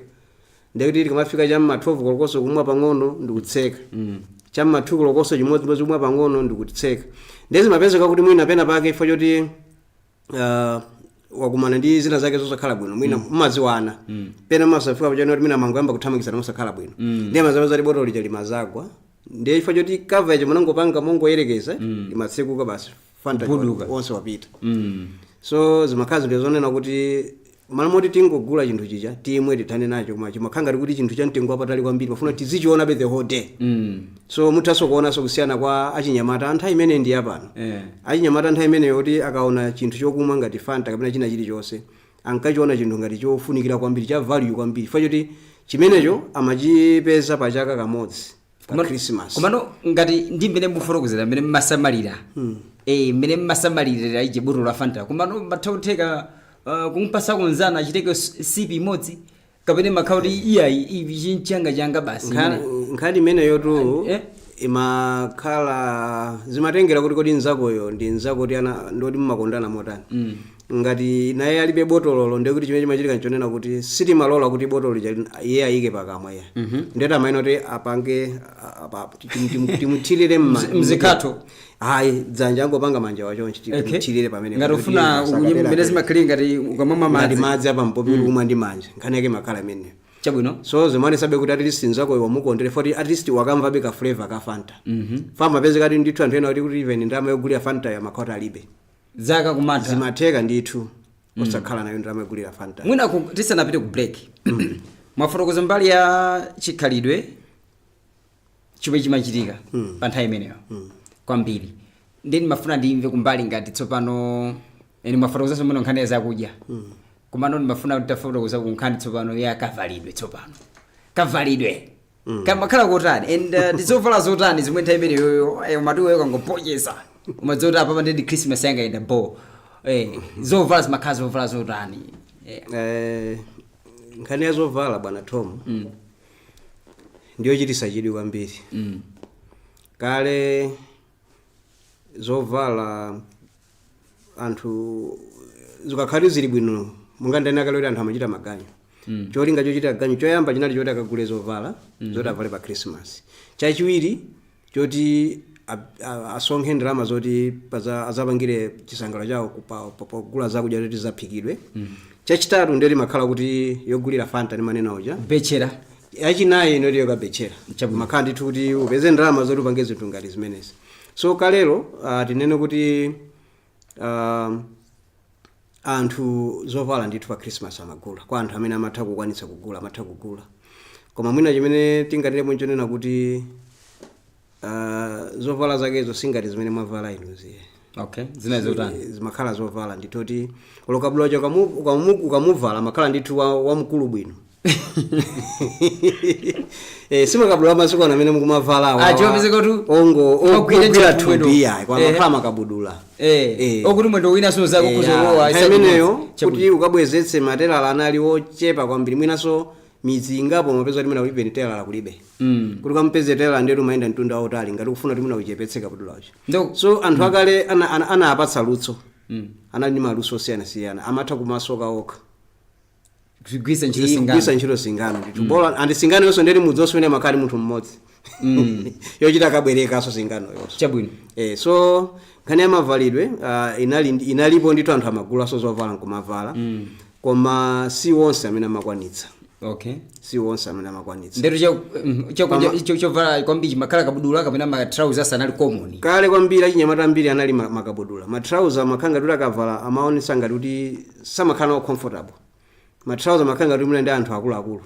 [SPEAKER 1] ndikuti tikamafika chamma 12 kolokoso kumwa pang'ono ndikutseka chamma 2 kolokoso chimodzimodzi kumwa pang'ono ndikutseka ndezi mapezeka kuti mwina pena pake ifo choti wakumana ndi zina zake zosakhala bwino mwina maziwana pena masafika pachani kuti mwina mangoyamba kuthamangizana mosakhala bwino ndiye mazapeza kuti botolo lija limazagwa ndiye ifo choti cover yacho munangopanga mongoyerekeza limatsekuka basi Fanta onse wapita so zimakhazi ndizonena kuti malamoti tingogula chinthu chicha timwe tithane nacho koma chimakhanga kuti chinthu cha mtengo wapatali kwambiri pafuna tizichiona be the whole day so muthaso kuonanso kusiyana kwa achinyamata anthu imene ndi yapano achinyamata anthu imene yoti akaona chinthu chokumwa ngati Fanta kapena china chilichonse ankachiona chinthu ngati chofunikira kwambiri cha value kwambiri fa choti chimenecho amachipeza pachaka kamodzi pa Christmas
[SPEAKER 2] komano ngati ndi mmene mufotokozera mmene mmasamalira mmene mmasamalira ije botolo la Fanta komano matautheka kumpasa kunzana chiteke sipi imodzi kapene makhauti iyayi ivi chinchanga basi
[SPEAKER 1] nkhani imeneyo tu imakhala zimatengera kuti kodi nzakoyo ndi nzako kuti ndoti mmakondana motani ngati naye alibe botololo ndiye kuti chimene chimachitika nchonena kuti sitimalola kuti botolo iye ayike pakamwa ya ndeti amayina kuti apange timuthirire
[SPEAKER 2] mzikhatho
[SPEAKER 1] hayi dzanja angopanga manja wachonchi timuthirire pamene
[SPEAKER 2] ngati ufuna mmene zimakhala ngati ukamwa
[SPEAKER 1] madzi apa mpopi kumwa ndi manja nkhani yake makhala imeneyo
[SPEAKER 2] chabwino
[SPEAKER 1] so zimane sabe kuti at least nzako wamukondere for at least wakamva beka flavor ka Fanta fama peze kati ndithu anthu ena kuti even ndama yogulira Fanta ya makhota alibe
[SPEAKER 2] zaka kumata
[SPEAKER 1] zimatheka ndithu osakhala nayo ndama yogulira Fanta
[SPEAKER 2] mwina tisanapite ku break mwafotokoza mbali ya chikhalidwe chomwe chimachitika pa nthawi imeneyo kwambiri ndeni mafuna ndimve kumbali ngati tsopano eni mafotokoza muno nkhani zakudya komano ndimafuna tafotokoza kunkhani tsopano ya kavalidwe tsopano kavalidwe kamakhala kotani and ndizovala zotani zimwe nthawi imeneyoyo matuweyo kangopochesa umadzoti apa ndi Christmas yanga enda bo zovala zimakhala zovala zotani
[SPEAKER 1] nkhani ya zovala bwana Tom ndiyo chitisa chidwi kwambiri kale zovala anthu zikakhali zili bwino mungandani akaloti anthu amachita maganyu cholinga chochita ganyu choyamba chinali choti akagule zovala zoti avale pa Christmas, chachiwiri choti asonkhe ndalama zoti azapangire chisangalo chawo pogula zakudya zoti zaphikidwe, chachitatu ndeli makhala kuti yogulira Fanta ndi manena oja
[SPEAKER 2] bechera,
[SPEAKER 1] yachinayi inoti yokabechera makhala ndithu kuti upeze ndalama zoti upange zinthu ngati zimenezi. So kalero tinene kuti anthu zovala ndithu pa Christmas amagula kwa anthu amene amatha kukwanitsa kugula amatha kugula, koma mwina chimene tingatiremo nchonena kuti zovala zakezo singati zimene mwavala inuziye.
[SPEAKER 2] Okay, zina zotani
[SPEAKER 1] zimakhala zovala nditoti olokabulacho ukamuvala makhala ndithu wamkulu bwino. Simakabula masiku amene mukumavala
[SPEAKER 2] chopezeka tu
[SPEAKER 1] ogwira thupiya kwa makhala makabudula
[SPEAKER 2] okuti mwendo wina so zakukuzolowa
[SPEAKER 1] imeneyo kuti ukabwezetse materala anali ochepa kwambiri mwinaso midzi ingapo mapeza kuti mwina kulibe ntelala kulibe kuti kampeze telala ndetu mayenda mtunda otali ngati kufuna kuti mwina uchepetse kabudulacho. So anthu akale anapatsa lutso anali ndi maluso osiyanasiyana amatha kumasoka okha
[SPEAKER 2] kugwisa
[SPEAKER 1] ntchito singano ndithu bola andi singano yonso ndeli mudzi oswene makali munthu mmodzi yochita kabwerekaso singano yonso
[SPEAKER 2] chabwino.
[SPEAKER 1] So nkhani ya mavalidwe inalipo ndithu anthu amagula so zovala nkumavala koma si wonse amene amakwanitsa.
[SPEAKER 2] Okay,
[SPEAKER 1] si wonse amene amakwanitsa
[SPEAKER 2] ndeto chovala kwambiri makhala kabudula kapena matrousers anali common
[SPEAKER 1] kale kwambiri achinyamata ambiri anali makabudula matrousers makhanga kuti akavala amaonesa ngati kuti samakhala comfortable. Matrousers makhanga kuti muli ndi anthu akuluakulu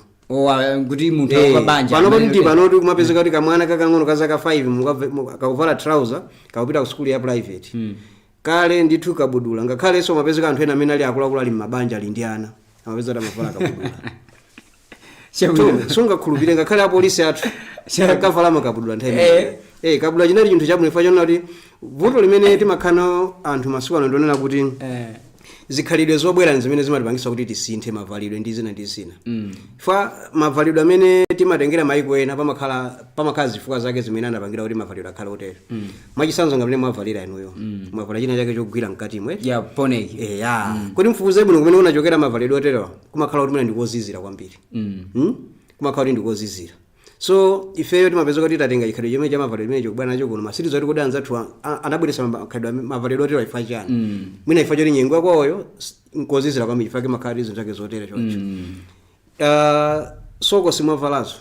[SPEAKER 2] kuti munthu akabanja
[SPEAKER 1] pano ndi panoti kumapezeka kuti kamwana kakang'ono kazaka 5 kakuvala trouser kakupita ku school ya private kale ndithu kabudula ngakhalenso mapezeka anthu ena amene ali akuluakulu ali m'mabanja ali ndi ana amapeza kuti amavala kabudula. Sungakhulupirire ngakhale apolisi athu kavala makabudula nthawi kabudula chinali chinthu chabwino chonena kuti vuto limene timakhana anthu masiku ano ndionena kuti zikhalidwe zobwera zimene zimatipangisa kuti tisinthe mavalidwe ndi zina ndi zina. Fa mavalidwe amene timatengera maiko ena pamakhala zifukwa zake zimene anapangira kuti mavalidwe akhale otero. Mwachisanzo ngamene mwavalira inuyo mwavala china chake chogwira mkati mwe
[SPEAKER 2] poneki
[SPEAKER 1] kuti mfufuze bwino kumene kunachokera mavalidwe otero kumakhala kuti mwina ndikozizira kwambiri kumakhala kuti ndikozizira. So ifeyo timapeza kuti tatenga chikhalidwe chimene cha mavalidwe chimene chokubwana nacho kuno masitizo ati kuti anzathu anabweretsa mavalidwe otero ifa chani mwina ifa choti nyengo yakoyo nkozizira kwambiri ifake makhala zinthu zake zotere choncho. Soko simwavalazo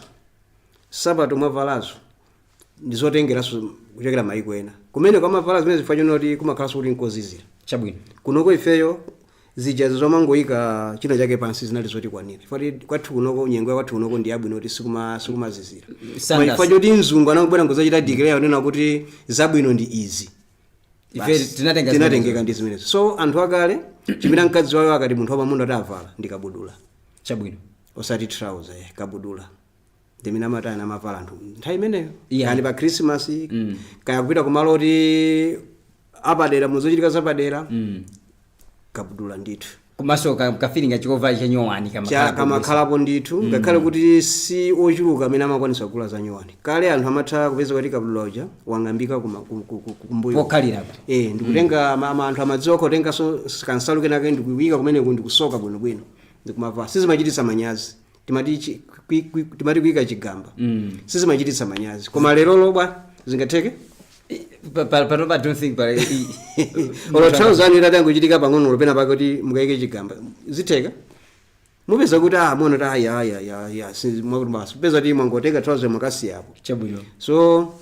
[SPEAKER 1] sabato mwavalazo ndizotengeraso kuchokera maiko ena kumene kwa mavalazo zimene zifa chonoti kumakhalanso kuti nkozizira
[SPEAKER 2] chabwino
[SPEAKER 1] kunoko ifeyo zijazi zomangoyika china chake pansi zinali zotikwanira fati kwathu kunoko nyengo kwathu kunoko ndi yabwino kuti sikumazizira ifa choti mzungu anakubwera ngozochita declare yonena kuti zabwino ndi izi tinatengeka ndi zimenezo. So anthu akale chimene mkazi wawo akati munthu wapamuna kuti avala ndikabudula
[SPEAKER 2] chabwino
[SPEAKER 1] osati trouser kabudula ndimene amatana amavala anthu nthawi imeneyo kandi pa Christmas kaya kupita kumalo oti apadera muzochitika zapadera kabudula ndithu
[SPEAKER 2] kumaso kafilinga chikovala cha nyowani
[SPEAKER 1] kamakhalapo ndithu ngakhale kuti si ochuluka amene amakwanisa kugula za nyowani. Kale anthu amatha kupeza kuti kabudula uja wang'ambika kumbuyo
[SPEAKER 2] pokalirapo
[SPEAKER 1] ndikutenga anthu amadziwa kutenga kansalu kenake ndikuyika kumene ndikusoka bwinobwino ndikumavala sizimachititsa manyazi timati kuyika chigamba sizimachititsa manyazi koma lero lobwa zingatheke
[SPEAKER 2] but I don't think but
[SPEAKER 1] olo trouser ani ratango chitika pang'ono lopena pake kuti mukayike chigamba zitheka mupeza kuti muona kuti ya mwakuti peza kuti mwangotenga trouser mwakasiyapo
[SPEAKER 2] chabwino.
[SPEAKER 1] So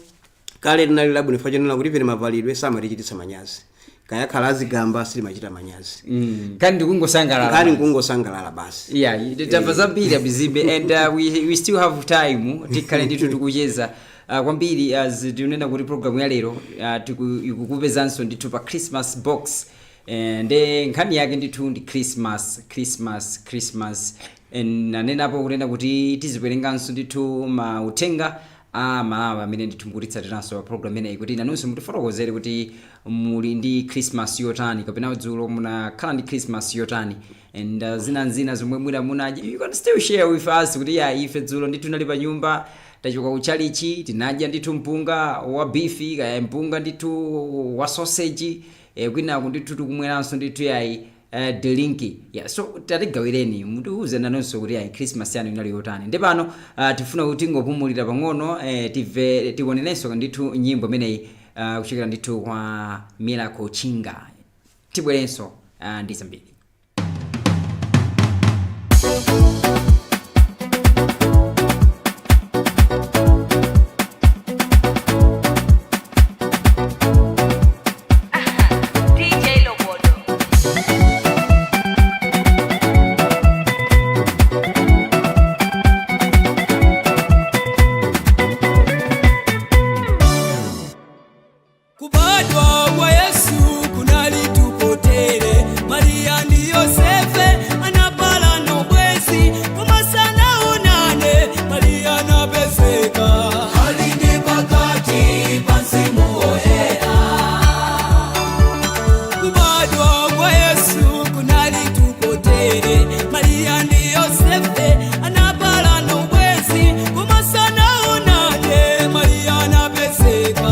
[SPEAKER 1] kale linali labwino ifa chonena kuti pene mavalidwe samatichititsa manyazi kaya khala azigamba silimachita manyazi
[SPEAKER 2] kandi ndikungosangalala basi
[SPEAKER 1] yeah
[SPEAKER 2] tamva zambiri abizimbe and we still have time tikhale ndithu tikucheza kwambiri tinena kuti program ya lero tikukupezanso ndithu pa Christmas box, nde nkhani yake ndithu ndi Christmas. Nanenapo kunena kuti tiziperenganso ndithu mauthenga Malawi amene ndithu mukutitsatiranso pa program imeneyi, kuti nanunso mutifotokozere kuti muli ndi Christmas yotani, kapena dzulo munakhala ndi Christmas yotani, and zina zomwe mwina munaji, you can still share with us kuti ife dzulo ndithu nali pa nyumba tachoka kuchalichi tinadya ndithu mpunga wa beef kaya mpunga ndithu wa sausage, kwinaku ndithu tikumweranso ndithu delinki. So tatigawireni mutiuze nanonso kuti Christmas yanu inali yotani. Ndi pano tifuna kuti ngopumulira pang'ono, tionenenso ndithu nyimbo imeneyi kuchokera ndithu kwa Miracle Chinga. Tibwerenso ndi zambiri.
[SPEAKER 3] Kubadwa kwa Yesu kunali tupotere, Maria ndi Yosefe anapala no bwezi, koma sana unane Maria napezeka, halindi pakati pansimu ohera. Kubadwa kwa Yesu kunali tupotere, Maria ndi Yosefe anapala no bwezi, koma sana unane Maria napezeka.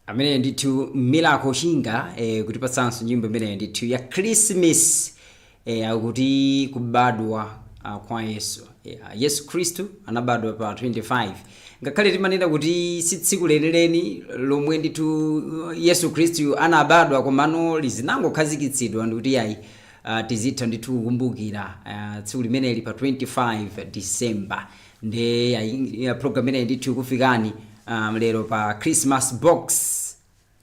[SPEAKER 2] amene ndithu Miracle Chinga kutipatsanso nyimbo imene ndithu ya Christmas, akuti kubadwa kwa Yesu. Yesu Kristu anabadwa pa 25, ngakhale timanena kuti si tsiku lenileni lomwe ndithu Yesu Kristu anabadwa, komano lizinangokhazikitsidwa ndikuti tizitha ndithu kukumbukira tsiku limeneli pa 25 December ndi program ineyi ndithu kufikani lero pa Christmas box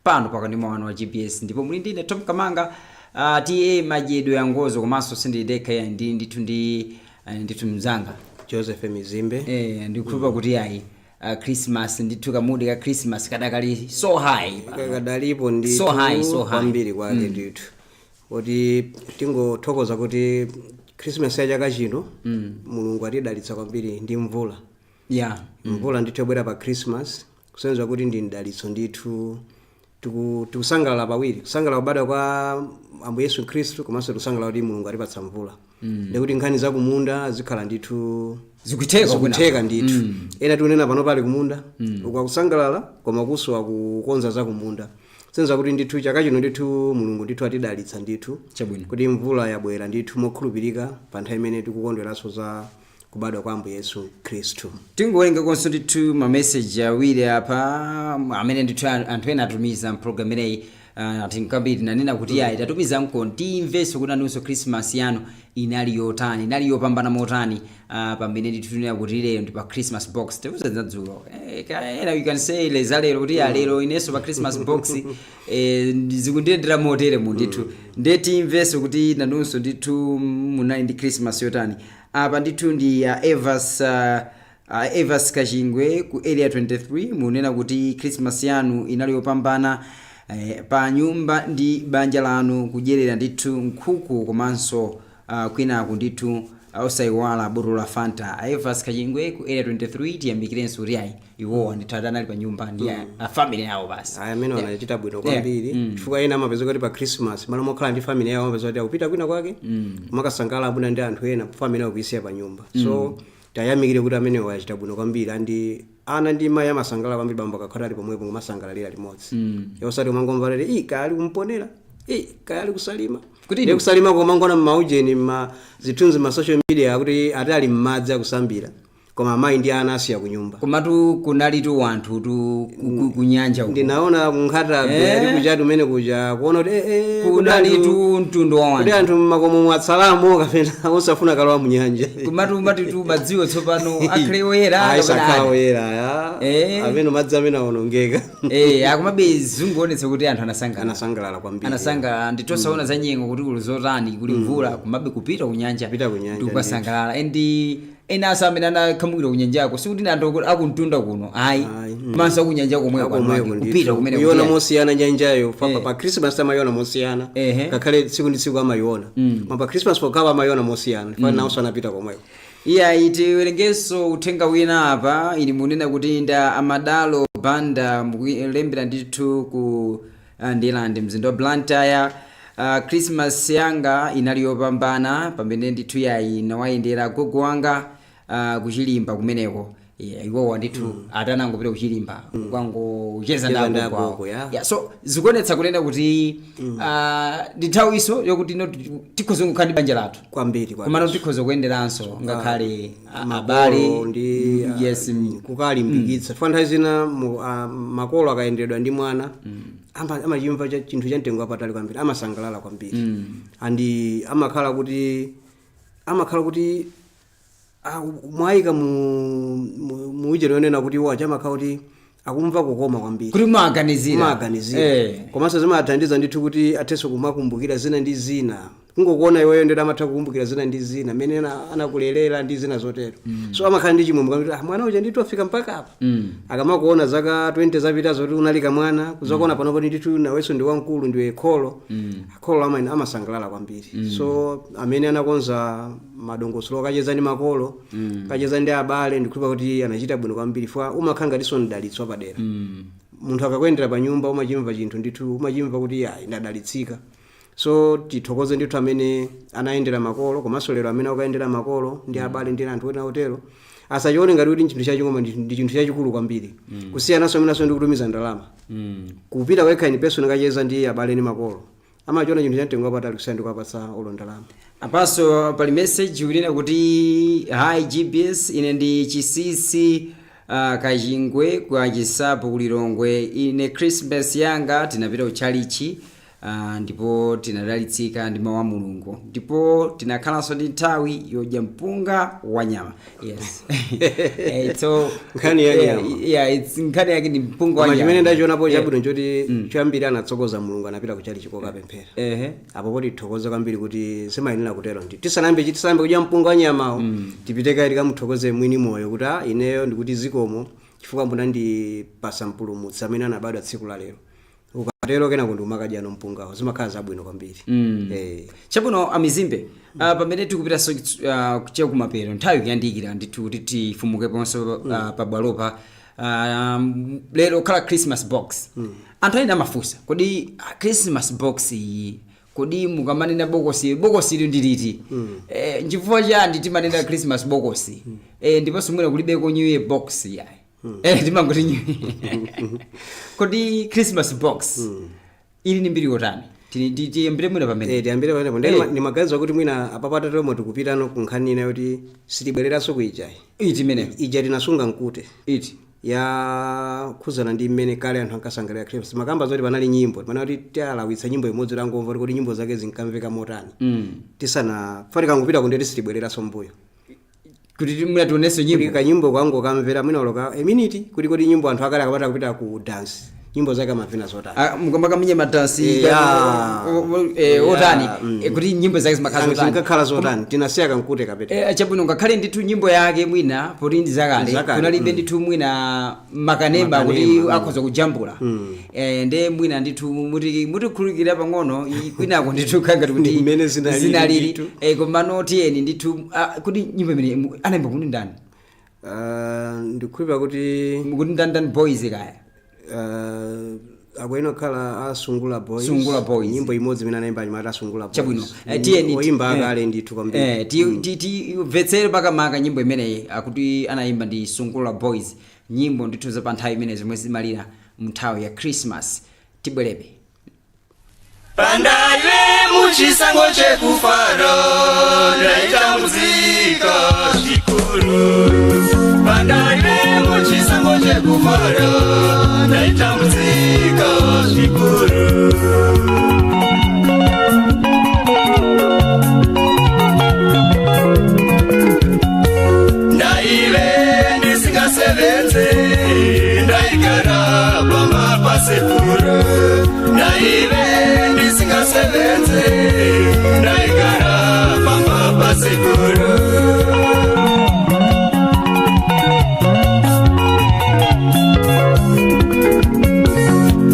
[SPEAKER 2] pano pakati wanu wa GPS ndipo muli ndine Tom Kamanga tiye madyedwe ya ngozo komanso sindidekha ya ndithu mzanga
[SPEAKER 1] Joseph Mizimbe
[SPEAKER 2] ndikukhulupirira kuti ayi Christmas ndithu kamudi ka Christmas kadakali so high
[SPEAKER 1] kadalipo ndi
[SPEAKER 2] so high
[SPEAKER 1] kwambiri kwake ndithu kuti tingothokoza kuti Christmas ya chaka chino Mulungu atidalitsa kwambiri ndi mvula mvula ndithu yabwera pa Christmas kusenza kuti ndi mdalitso ndithu tikusangalala pawiri kusangalala kubadwa kwa Ambuye Yesu Khristu komanso kusangalala kuti Mulungu atipatsa mvula ndikuti nkhani za kumunda zikhala ndithu zikutheka ndithu ena tunena pano pali kumunda ukakusangalala koma kusowa kukonza za kumunda senza kuti ndithu chaka chino ndithu Mulungu ndithu atidalitsa ndithu kuti mvula yabwera ndithu mokhulupirika pa nthawi imene tikukondweranso za kubadwa kwa Ambuye Yesu Khristu.
[SPEAKER 2] Tingowerenga konso ndithu ma message awiri apa amene ndithu anthu ena atumiza program ineyi tinkambiri nanena kuti ayi tatumiza nkontimveso kuti anunso Christmas yanu inali yotani inali yopambana motani pamene ndithu tunena kuti lero ndi pa Christmas box tikuza dzulo ena we can say lezalero kuti lero ineso pa Christmas box zikundiyendera motere mu ndithu ndeti imveso kuti nanunso ndithu munali ndi Christmas yotani apa ndithu ndi Evas Kachingwe ku area 23 munena kuti Christmas yanu inali yopambana pa nyumba ndi banja lanu kudyerera ndithu nkhuku komanso kwinaku ndithu osaiwala botolo la Fanta. Evas Kachingwe ku area 23 tiyambikirenso kuti ayi iwowa ndithu atanali pa nyumba ndi family yawo basi
[SPEAKER 1] amene anachita bwino kwambiri chifukwa ena amapeza kuti pa Christmas malo mokhala ndi family yawo amapeza kuti akupita kwina kwake makasangala abuna ndi anthu ena family yawo kuisiya pa nyumba so tayamikire kuti amene wachita bwino kwambiri andi ana ndi mayi amasangala kwambiri bambo akakhala ali pomwepo ngomasangalalira limodzi yosati umangomva kuti kali kumponera kali kusalima kuti kusalima komangona m'maujeni zithunzi ma social media kuti atali mmadzi akusambira koma mayi ndi ana asiya kunyumba
[SPEAKER 2] komatu kunali tu wanthu tu kunyanja uko
[SPEAKER 1] ndinaona kunkhata ali kujatu mene kuja kuona kuti
[SPEAKER 2] kunali tu mtundu wa wanthu
[SPEAKER 1] kuti anthu makomo mwatsalamo kapena osafuna kalowa mu nyanja
[SPEAKER 2] komatu tu madziwo tsopano akhale oyera
[SPEAKER 1] akhala oyera amene madzi amene aonongeka
[SPEAKER 2] akomabe zunguonetsa kuti anthu
[SPEAKER 1] anasangalala kwambiri
[SPEAKER 2] anasanga nditosaona za nyengo kuti kuli zotani kuli mvula komabe kupita kunyanja ndikusangalala endi ena asamene anakhamukira kunyanjako sikuti anthu akuntunda kuno ayi manso kunyanja komweko kupita kumene
[SPEAKER 1] kuyiona mosiyana nyanjayo pa Christmas amayona mosiyana ngakhale tsiku ndi tsiku amayona pa Christmas pokawa amayona mosiyana fana nawo sanapita komweko
[SPEAKER 2] tiwerengenso uthenga wina apa ili munena kuti nda Amadalo Banda mulembera ndithu ku Ndilande mzinda wa Blantyre. Christmas yanga inali yopambana pamene ndithu yayi nawayendera gogo wanga kuchilimba kumeneko iwowa ndithu atanangopita kuchilimba kwangocheza ndagogo so zikuonetsa kunena kuti ndithawiso yokuti tikhoza kukhala ndi banja lathu
[SPEAKER 1] kwambiri
[SPEAKER 2] komano tikhoza kuyenderanso ngakhale abale
[SPEAKER 1] ndi kukalimbikitsa fana nthawi zina makolo akayendedwa ndi mwana amachimva chinthu cha mtengo wapatali kwambiri amasangalala kwambiri andi amakhala kuti mwayika mu ujero yonena kuti wacha amakhala kuti akumva kukoma kwambiri
[SPEAKER 2] kuti maganizira
[SPEAKER 1] komanso zimathandiza ndithu kuti athenso kumakumbukira zina ndi zina kungokuona iweyo ndeda amatha kukumbukira zina ndi zina amene anakulelera ndi zina zotero so amakhala ndi chimwemwe kuti mwana uja ndithu afika mpaka apa akamakuona zaka 20 zapita zoti unalika mwana kuzakuona panopo ndithu nawenso ndi wamkulu ndiwe kholo amasangalala kwambiri so amene anakonza madongosolo kacheza ndi makolo kacheza ndi abale ndikukhulupirira kuti anachita bwino kwambiri fwa umakhala ngatinso ndidalitso padera munthu akakuyendera pa nyumba umachimva chinthu ndithu umachimva kuti ndadalitsika so tithokoze ndithu amene anayendera makolo komanso lero amene akayendera makolo ndi abale ndi anthu ena otero asachione ngati kuti chinthu chachikoma ndi chinthu chachikulu kwambiri kusiyananso amenenso ndi kutumiza ndalama kupita wekha in person kacheza ndi abale ndi makolo amachiona chinthu chamtengo wapatali kusiyana ndi kupatsa olo ndalama
[SPEAKER 2] apaso pali message ulina kuti hi GPS ine ndi Chisisi Kachingwe kwa Chisapo kulilongwe ine Christmas yanga tinapita uchalichi ndipo tinadalitsika ndi mawu a Mulungu, ndipo tinakhalanso ndi nthawi yodya mpunga wa nyama. Yes. So
[SPEAKER 1] nkhani ya nyama.
[SPEAKER 2] Yeah, it's nkhani yake ndi mpunga wa nyama.
[SPEAKER 1] Chimene ndachionapo chabwino nchoti choyambira anatsogoza Mulungu anapita kuchali chikoka apemphera. Apo poti tithokoze kwambiri kuti simayenera kutero ndi tisanayambe kudya mpunga wa nyamawo tipite kaiti kamuthokoze mwini moyo kuti ineyo ndikuti zikomo chifukwa munandipasa mpulumutsi amene anabadwa tsiku la lero. Ukatero kenako ndi umakadya mpungawo zimakhala zabwino kwambiri.
[SPEAKER 2] Chabwino amizimbe, pamene tikupita kucheka kumapeto nthawi kuyandikira ndithu kuti tifumukeponso pabwalopa. Lero khala Christmas box. Anthu ena amafunsa kodi Christmas box iyi kodi mukamanena bokosi ili ndiliti? Chifukwa chani timanena Christmas bokosi? Ndiponso mwina kulibeko new year box yayi. Timangoti new kodi Christmas box ili ni mbiri yotani? Tiyambire mwina pamene.
[SPEAKER 1] Tiyambire pamene. Ndi magazi kuti mwina apapata tomwe tikupitano kunkhani ina yoti sitibwereranso kuijayi.
[SPEAKER 2] Iti mene.
[SPEAKER 1] Ija tinasunga mkute.
[SPEAKER 2] Iti.
[SPEAKER 1] Ya khuzana ndi mmene kale anthu ankasangalira Christmas. Makamba zoti panali nyimbo. Panali tialawitsa nyimbo imodzi langomva kuti nyimbo zake zinkamveka motani. Tisana fatika ngupita kundeti sitibwereranso mbuyo.
[SPEAKER 2] Kuti mwina tuoneso nyimbo.
[SPEAKER 1] Kuti kanyimbo kwangu kamvera mwina oloka a minute kuti nyimbo anthu akale akapata kupita ku dance. Nyimbo zake mavina zotani.
[SPEAKER 2] Mukamba kaminya madansi otani kuti nyimbo zake zimakhala zotani.
[SPEAKER 1] Zimakhala zotani. Tinasiya kankute kapete.
[SPEAKER 2] Chabwino ngakhale ndithu nyimbo yake mwina poti ndi zakale kunalibe ndithu mwina makanema kuti akhoza kujambula. Nde mwina ndithu mutikhulukira pang'ono kwinako ndithu khanga kuti zinalili komano tiyeni ndithu kuti nyimbo imene anayimba kuti ndani?
[SPEAKER 1] Ndikukhulupira kuti
[SPEAKER 2] ndani boys kaya.
[SPEAKER 1] Akweno khala asungula boys. Nyimbo imodzi imene anayimba nyimata asungula boys.
[SPEAKER 2] Chabwino. Tiyeni
[SPEAKER 1] oyimba akale ndithu kwambiri.
[SPEAKER 2] Vetsere makamaka nyimbo imeneyi akuti anayimba ndi Sungula Boys. Nyimbo ndithu za pa nthawi imene zomwe zimalira mnthawi ya Christmas. Tibwerebe.
[SPEAKER 3] Pandale muchisango chekufara ndaitambudzika zvikuru. Pandale muchisango chekufara ndaitambudzika zvikuru. Ndaive ndisingasevenze ndaigara pamba pasekuru. Ndaive ndisingasevenze ndaigara pamba pasekuru.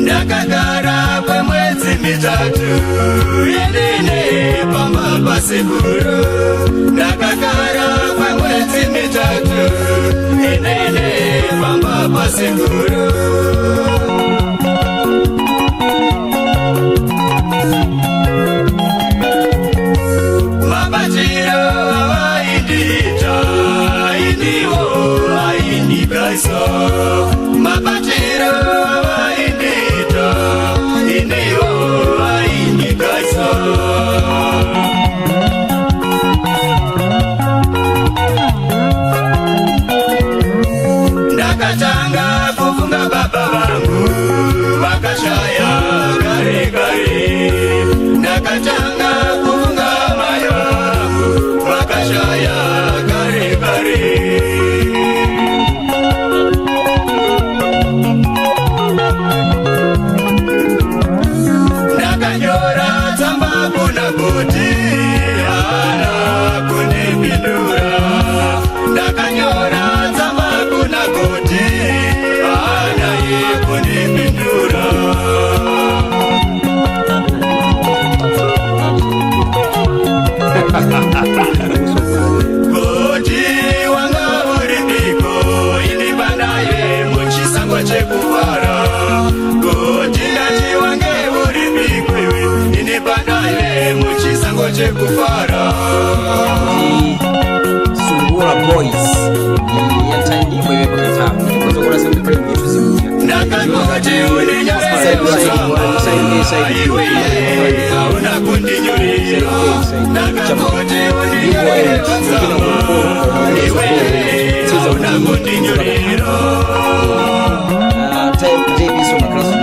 [SPEAKER 3] Ndakagara kwemwedzi mitatu indine pamba pasekuru. Ndakagara kwemwedzi mitatu indine pamba pasekuru. Mabatiro aindita indiwo aindikaisa. Mabatiro aindita indiwo aindikaisa. Ndakatanga kufunga baba vangu vakashaya kare kare. Ndakatanga kufunga mai vangu vakashaya kare kare. Ndakanyora tsamba kuna kuti hana kunipindura. Ndakanyora tsamba kuna kuti hana kunipindura. Kuti wanga uripiko inipanaye muchisango chekufara. Kuti ndati wange uripiko inipanaye muchisango chekufara.
[SPEAKER 2] Sungula Boys. Nyimbo iwe pakatapo. Ndikozo kula sema kule mjitu zimuja.
[SPEAKER 3] Ndakangoti uninyore iwe hauna kundinyurira. Ndakangoti uninyore iwe hauna kundinyurira.
[SPEAKER 2] Time JB Soma Kristo.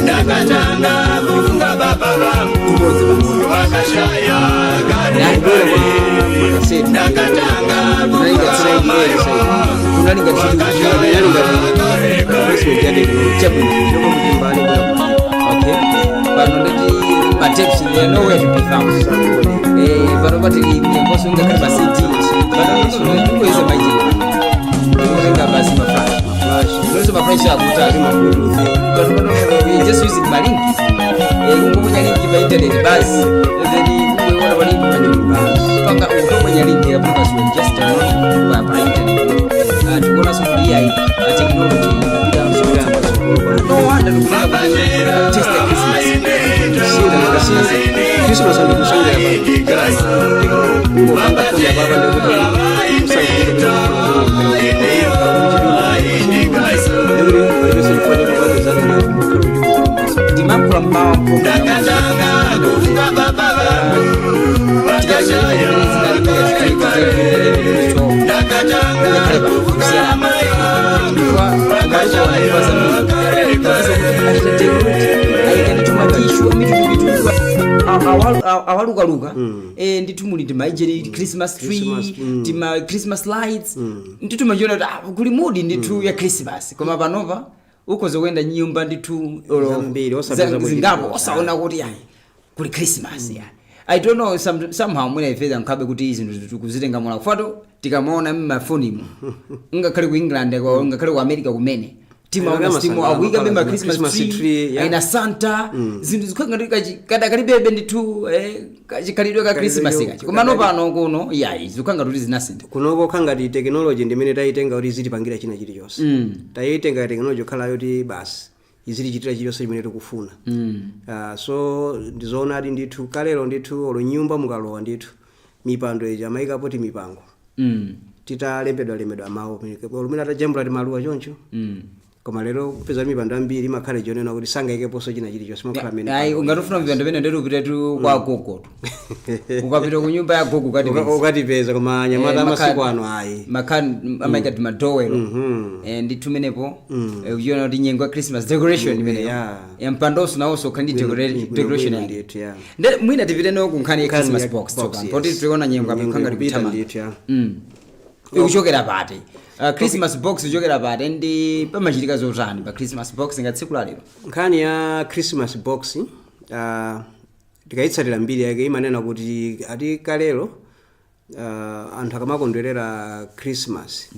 [SPEAKER 3] Nakatanga kufunga baba wangu wakashaya gari nakatanga kufunga
[SPEAKER 2] just using my link. Ngomenya link by internet basi. Then wewe wali panga ngomenya link ya podcast we just download by internet. Tukona sufuria hii na technology bila soda. No wonder tukuna test the Christmas. Christmas ni kusanga hapa. Kwa baba ndio awalukaluka nditumuli timaijeri Christmas tree tima Christmas lights nditumajiona kuli mudi nditu ya Christmas koma panova ukoze kwenda nyumba nditu zingapo osaona kuti ayi kuli Christmas ya I don't know somehow mwina ifeza nkabe kuti izi ndo tukuzitenga mwana kufato tikamona mmafoni mu ngakhale ku England kwa ngakhale ku America kumene timu awika bemba Christmas tree ina Santa zindu zikwanga kada kalibebe nditu kalidwe ka Christmas kachi komano pano kuno yayi zikanga kuti zinasinda
[SPEAKER 1] kunoko khanga ti technology ndimene taitenga kuti zitipangira china chili chonse taitenga technology khala yoti basi izili chitira chilichonse chimene tikufuna so ndizoona ati ndithu kalero ndithu olo nyumba mukalowa ndithu mipando ija amayikapo ti mipango titalembedwa amawo olumina tajambula ti maluwa choncho koma lero kupeza mipando ambiri makhale jonena kuti sangaikeponso china chilichonse makhala mene
[SPEAKER 2] ayi ungatofuna mipando pene ndero upitetu kwa gogo ukapita ku nyumba ya gogo
[SPEAKER 1] ukatipeza koma nyamata masiku ano ayi
[SPEAKER 2] makhani amaika ti madowelo ndithu menepo uchiona kuti nyengo ya Christmas decoration imene ya mpandoso nawonso khandi decoration yake mwina tipite no kunkhani ya Christmas box poti tiona nyengo apikhanga tipitama ukuchokera pati Christmas box uchokera pati ndi pamachitika zotani pa Christmas box ngatsiku la lero
[SPEAKER 1] nkhani ya Christmas box tikayitsatira mbiri yake imanena kuti ati kalero anthu akamakondwerera Christmas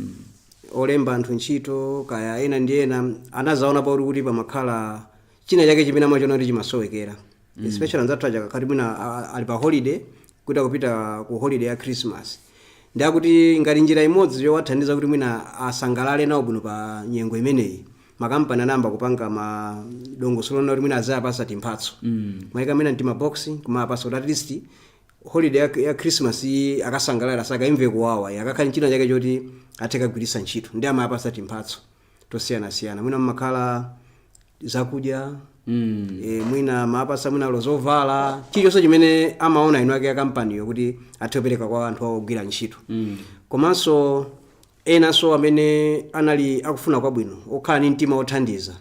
[SPEAKER 1] olemba anthu ntchito kaya ena ndi ena anazaona pauri kuti pamakhala china chake chimene amachona kuti chimasowekera especially anzathu aja kakati mwina ali pa holiday kuti akupita ku holiday ya Christmas ndakuti ngati njira imodzi yowathandiza kuti mwina asangalale nawo bwino pa nyengo imeneyi makampani anamba kupanga madongosolo kuti mwina azapasa timphatso maika mwina ntima box kuma apasa kuti at least holiday ya Christmas akasangalala saka imve kuwawa yakakhala china chake choti atheka kugwiritsa ntchito ndi amapasa timphatso tosiyanasiyana mwina mmakhala zakudya mwina mapasa mwina lozovala chilichonse chimene amaona ino ake ya kampaniyo kuti athipereka kwa anthu ogwira ntchito komanso enanso amene anali akufuna kwabwino okhala ni mtima othandiza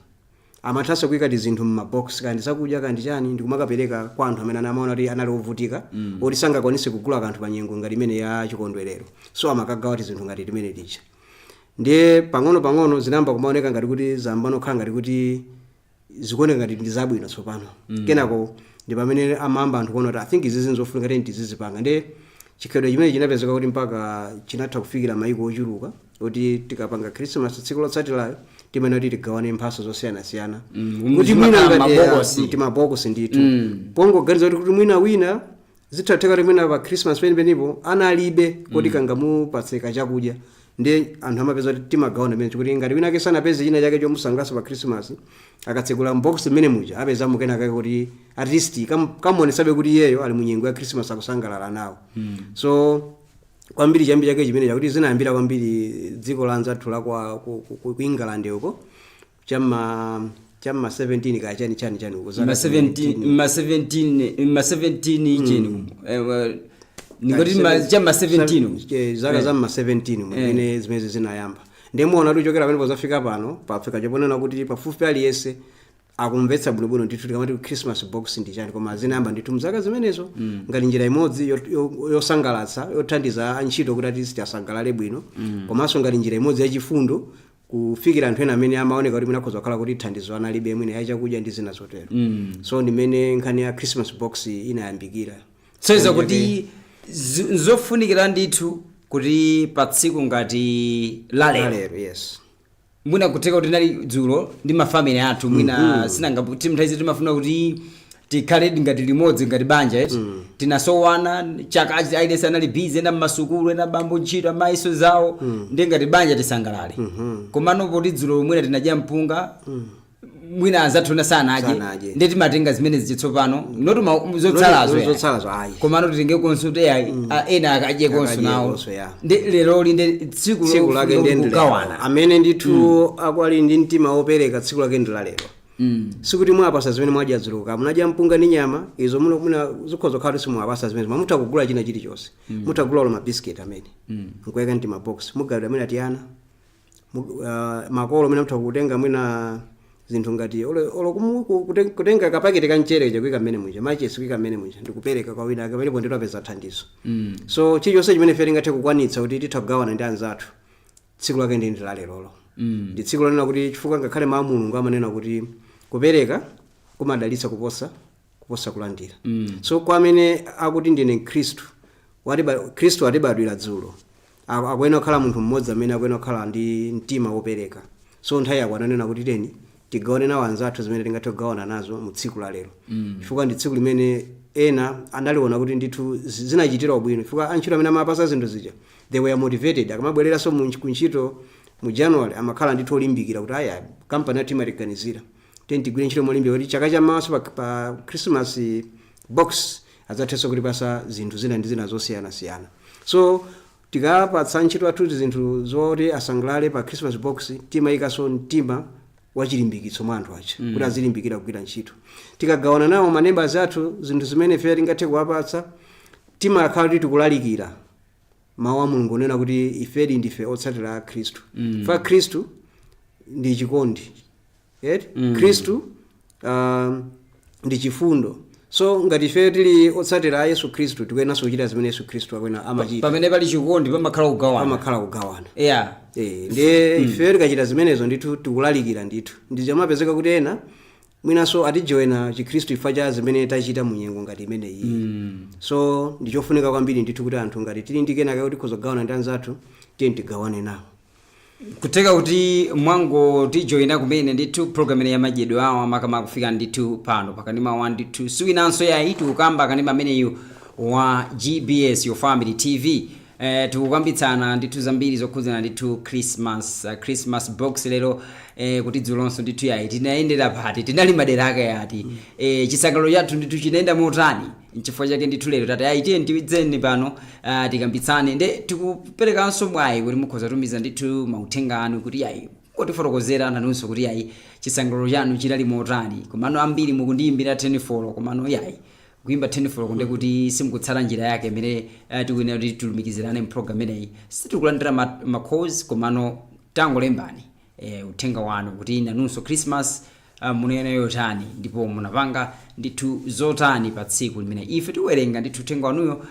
[SPEAKER 1] amathanso kuyika zinthu m'mabox kandi zakudya kandi chani ndikumakapereka kwa anthu amene amaona kuti anali ovutika oti sangakwanise kugula kanthu pa nyengo ngati imene ya chikondwerero so amakagawa zinthu ngati timene tija ndiye pang'ono zinamba kumaoneka ngati kuti zambano khala ngati kuti zikuoneka ngati ndi zabwino tsopano kenako ndi pamene amamba anthu kuona kuti I think izi zinzofunika kuti tizizipanga ndiye chikhalidwe chimene chinapezeka kuti mpaka chinatha kufikira maiko ochuluka kuti tikapanga Christmas tsiku lotsatirayo timene kuti tigawane mphaso zosiyanasiyana kuti mwina ngati mabokosi ndithu pongoganiza kuti mwina wina zithatheka kuti mwina pa Christmas penipenipo analibe kuti kangamupatseka chakudya ndi anthu amapeza kuti timagawana mene kuti ngati wina kesana apeze china chake chomusangalatsa pa Christmas akatsekula mbox mene muja apeza mukena kake kuti at least kamuonesabe kuti iyeyo ali munyengo ya Christmas akusangalala nawo so kwambiri chambiri chake chimene chakuti zinayambira kwambiri dziko la anzathu la ku England uko chama 17 kaya chani uko
[SPEAKER 2] ma 17 cheni ngoti chama 17
[SPEAKER 1] zaka za ma 17 mwene zimene zinayamba ndimuona tuchokera pamene pozafika pano pafika choponena kuti pafupi aliyense akumvetsa bwinobwino ndithu tikamati Christmas box ndi chani koma zinayamba ndithu mzaka zimenezo ngati njira imodzi yosangalatsa yothandiza antchito kuti ati asangalale bwino komanso ngati njira imodzi yachifundo kufikira anthu ena amene amaoneka kuti mwina kuzakhala kuti thandizo analibe mwina yachakudya ndi zina zotero so ndimene nkhani ya Christmas box inayambikira
[SPEAKER 2] so iza kuti nzofunikira ndithu kuti pa tsiku ngati lalero
[SPEAKER 1] yes
[SPEAKER 2] mwina kuteka kuti nali dzulo ndi mafamily athu mwina sinanga timthaize timafuna kuti tikhale ngati limodzi ngati banja tinasowana chaka ailesa anali busy ena mmasukulu ena bambo ntchito amaiso zawo ndi ngati banja tisangalale komano poti dzulo mwina tinadya mpunga mwina anzathuna sana aje ndi timatenga zimene zitsopano noti zotsalazo
[SPEAKER 1] ayi
[SPEAKER 2] komano titenge konso ena akadye konso nawo ndi lero ndi tsiku
[SPEAKER 1] lake ndikugawana amene ndithu akwali ndi mtima wopereka tsiku lake ndilalero sikuti mwapasa zimene mwadya dzulo munadya mpunga ndi nyama izo muna zikhoza kukhala simwapasa zimene mutagula china chilichonse mutagula ma biscuit amene mkuweka ndi ma box mugawira amene atiyana makolo amene mutakutenga mwina zinthu ngati kutenga kapaketi kanchere chakuika mmene mwinja machesi kuika mmene mwinja ndikupereka kwa wina pamene ndito apeza thandizo so chilichonse chimene ife tingathe kukwanitsa kuti titagawana ndi anzathu tsiku lake ndi lalero ndi tsiku lonena kuti chifukwa ngakhale mawu Mulungu amanena kuti kupereka kumadalitsa kuposa kulandira so kwa amene akuti ndine Khristu atibadwira dzulo akuyenera kukhala munthu mmodzi amene akuyenera kukhala ndi mtima wopereka so nthawi yakwananena kuti teni tigawane nawo anzathu zimene tingathe kugawana nazo mu tsiku la lero chifukwa ndi tsiku limene ena analiona kuti ndithu zinachitira bwino chifukwa antchito amene amapasa zinthu zija they were motivated akamabwereranso kuntchito mu January amakhala ndithu olimbikira kuti aya kampani yathu imatiganizira teni tigwire ntchito molimbikira kuti chaka chamaso pa Christmas box adzathenso kutipasa zinthu zina ndi zina zosiyanasiyana so tikapatsa ntchito athu zinthu zoti asangalale pa Christmas box timayikaso mtima wachilimbikitso mwa anthu acha kuti azilimbikira kugwira ntchito tikagawana nawo manembers athu zinthu zimene ife tingathe kuwapatsa timakhala kuti tikulalikira mawu a Mulungu onena kuti ifedi ndife otsatira Khristu fa Khristu ndi chikondi Khristu ndi chifundo so ngati ife tili otsatira Yesu Khristu tikuyenanso kuchita zimene Yesu Khristu akwena amachita
[SPEAKER 2] pamene pali chikondi pamakhala kugawana
[SPEAKER 1] ndi ife tikachita zimenezo ndithu tikulalikira ndithu ndizamapezeka kuti ena mwinaso atijoyena chikhristu ifa cha zimene tachita mu nyengo ngati imeneyi so ndichofunika kwambiri ndithu kuti anthu ngati tili ndi kenaka kuti kuzogawana ndi anzathu tiye tigawane nawo
[SPEAKER 2] kuteka kuti mwango tijoyina kumene ndithu program ya madyedwe awo amakama kufika ndithu pano pakanima 1 ndithu siwinanso yayi tikukamba kanima ameneyu wa GBS Your Family TV tukukambitsana ndithu zambiri zokhudzana ndithu Christmas box lero kuti dzulonso ndithu yayi tinayendera pati tinali madera ake yati chisangalalo chathu ndithu chinaenda motani nchifukwa chake ndithu lero tati ayi tiye ndiwidzeni pano tikambitsane nde tikuperekanso mwayi kuti mukhoza tumiza ndithu mauthenga anu kuti yayi kotifotokozera nanunso kuti yayi chisangalalo chanu chinali motani komano ambiri mukundiyimbira 10 komano yayi kuimba 10 kunde kuti simukutsala njira yake imene tikuyenera kuti tulumikizirane mprogram ineyi sitikulandira makhozi komano tangolembani uthenga wanu kuti nanunso Christmas munene yotani ndipo munapanga ndithu zotani pa tsiku limene ife tiwerenga ndithu uthenga wanuyo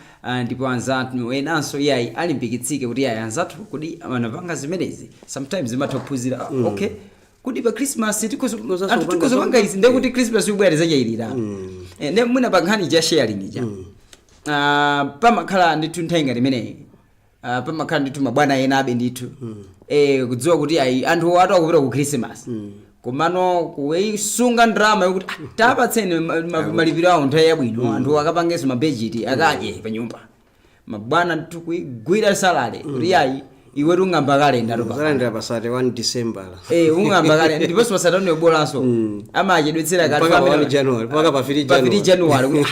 [SPEAKER 2] ndipo anzathu enanso yayi alimbikitsike kuti yayi anzathu kuti anapanga zimenezi sometimes zimathophunzira okay kuti pa Christmas tikozopanga izi ndekuti Christmas ubwere zachailira ne mwina pankhani ja sharing ija pamakhala ndithu nthenga limeneyi pamakhala ndithu mabwana ena abe ndithu kudziwa kuti ayi anthu atu akupita ku Christmas komano kuisunga drama yokuti tapatseni malipiro awo nthawi yabwino anthu akapangenso mabudget akadye pa nyumba mabwana ndithu kuigwira salale kuti ayi iwe ungamba kalenda roba
[SPEAKER 1] kalenda pasate 1 December
[SPEAKER 2] ungamba kalenda ndipo pasate no bolanso amachedwetsera kali
[SPEAKER 1] pa January paka pa 3
[SPEAKER 2] January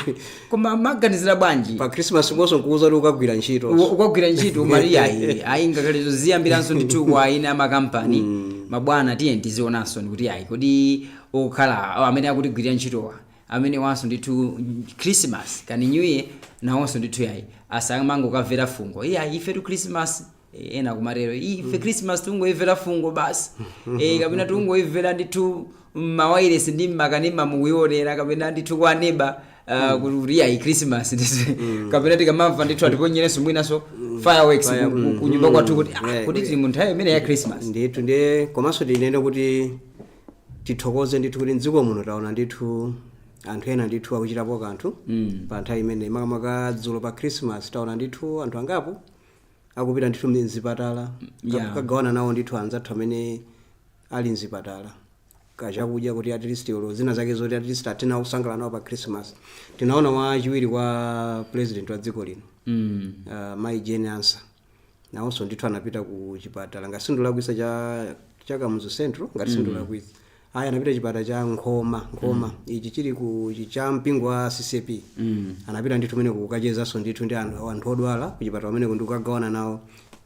[SPEAKER 2] koma maganizira bwanji
[SPEAKER 1] pa Christmas boso nkuuza kuti ukagwira ntchito
[SPEAKER 2] Maria ayi ngakalezo ziyambiranso ndithu kwa ina makampani mabwana tiye ndizionanso kuti ayi kodi okhala amene akutigwira ntchitowa amene wanso ndithu Christmas kani New Year nawonso ndithu yayi asamango kamvera fungo ife tu Christmas ena kumarero ife Christmas tungoimvera fungo basi kapena tungoimvera ndithu mawayilesi ndi makanema mukuionera kapena ndithu kwa neighbor kuti yayi Christmas kapena tikamamva ndithu atiponyerese mwinaso fireworks kunyumba kwathu kuti tili mu nthawi imene ya Christmas
[SPEAKER 1] ndithu ndiye komanso tinene kuti tithokoze ndithu kuti mdziko muno taona ndithu anthu ena ndithu akuchitapo kanthu pa nthawi imene makamaka dzulo pa Christmas taona ndithu anthu angapo akupita ndithu mzipatala kagawana nawo ndithu anzathu amene ali mzipatala kachakudya kuti at least zina zake zoti at least atena kusangala nawo pa Christmas. Tinaona wachiwiri kwa president wa dziko lino Mai Jane Ansah nawonso ndithu anapita ku chipatala ngasindula kuisa cha Kamuzu Central ngasindula kuisa anapita chipatala cha Nkhoma ichi chili ku cha mpingo wa CCP anapita ndithu mene kukachezaso ndithu ndi anthu odwala ku chipatala mene ndikukagawana nawo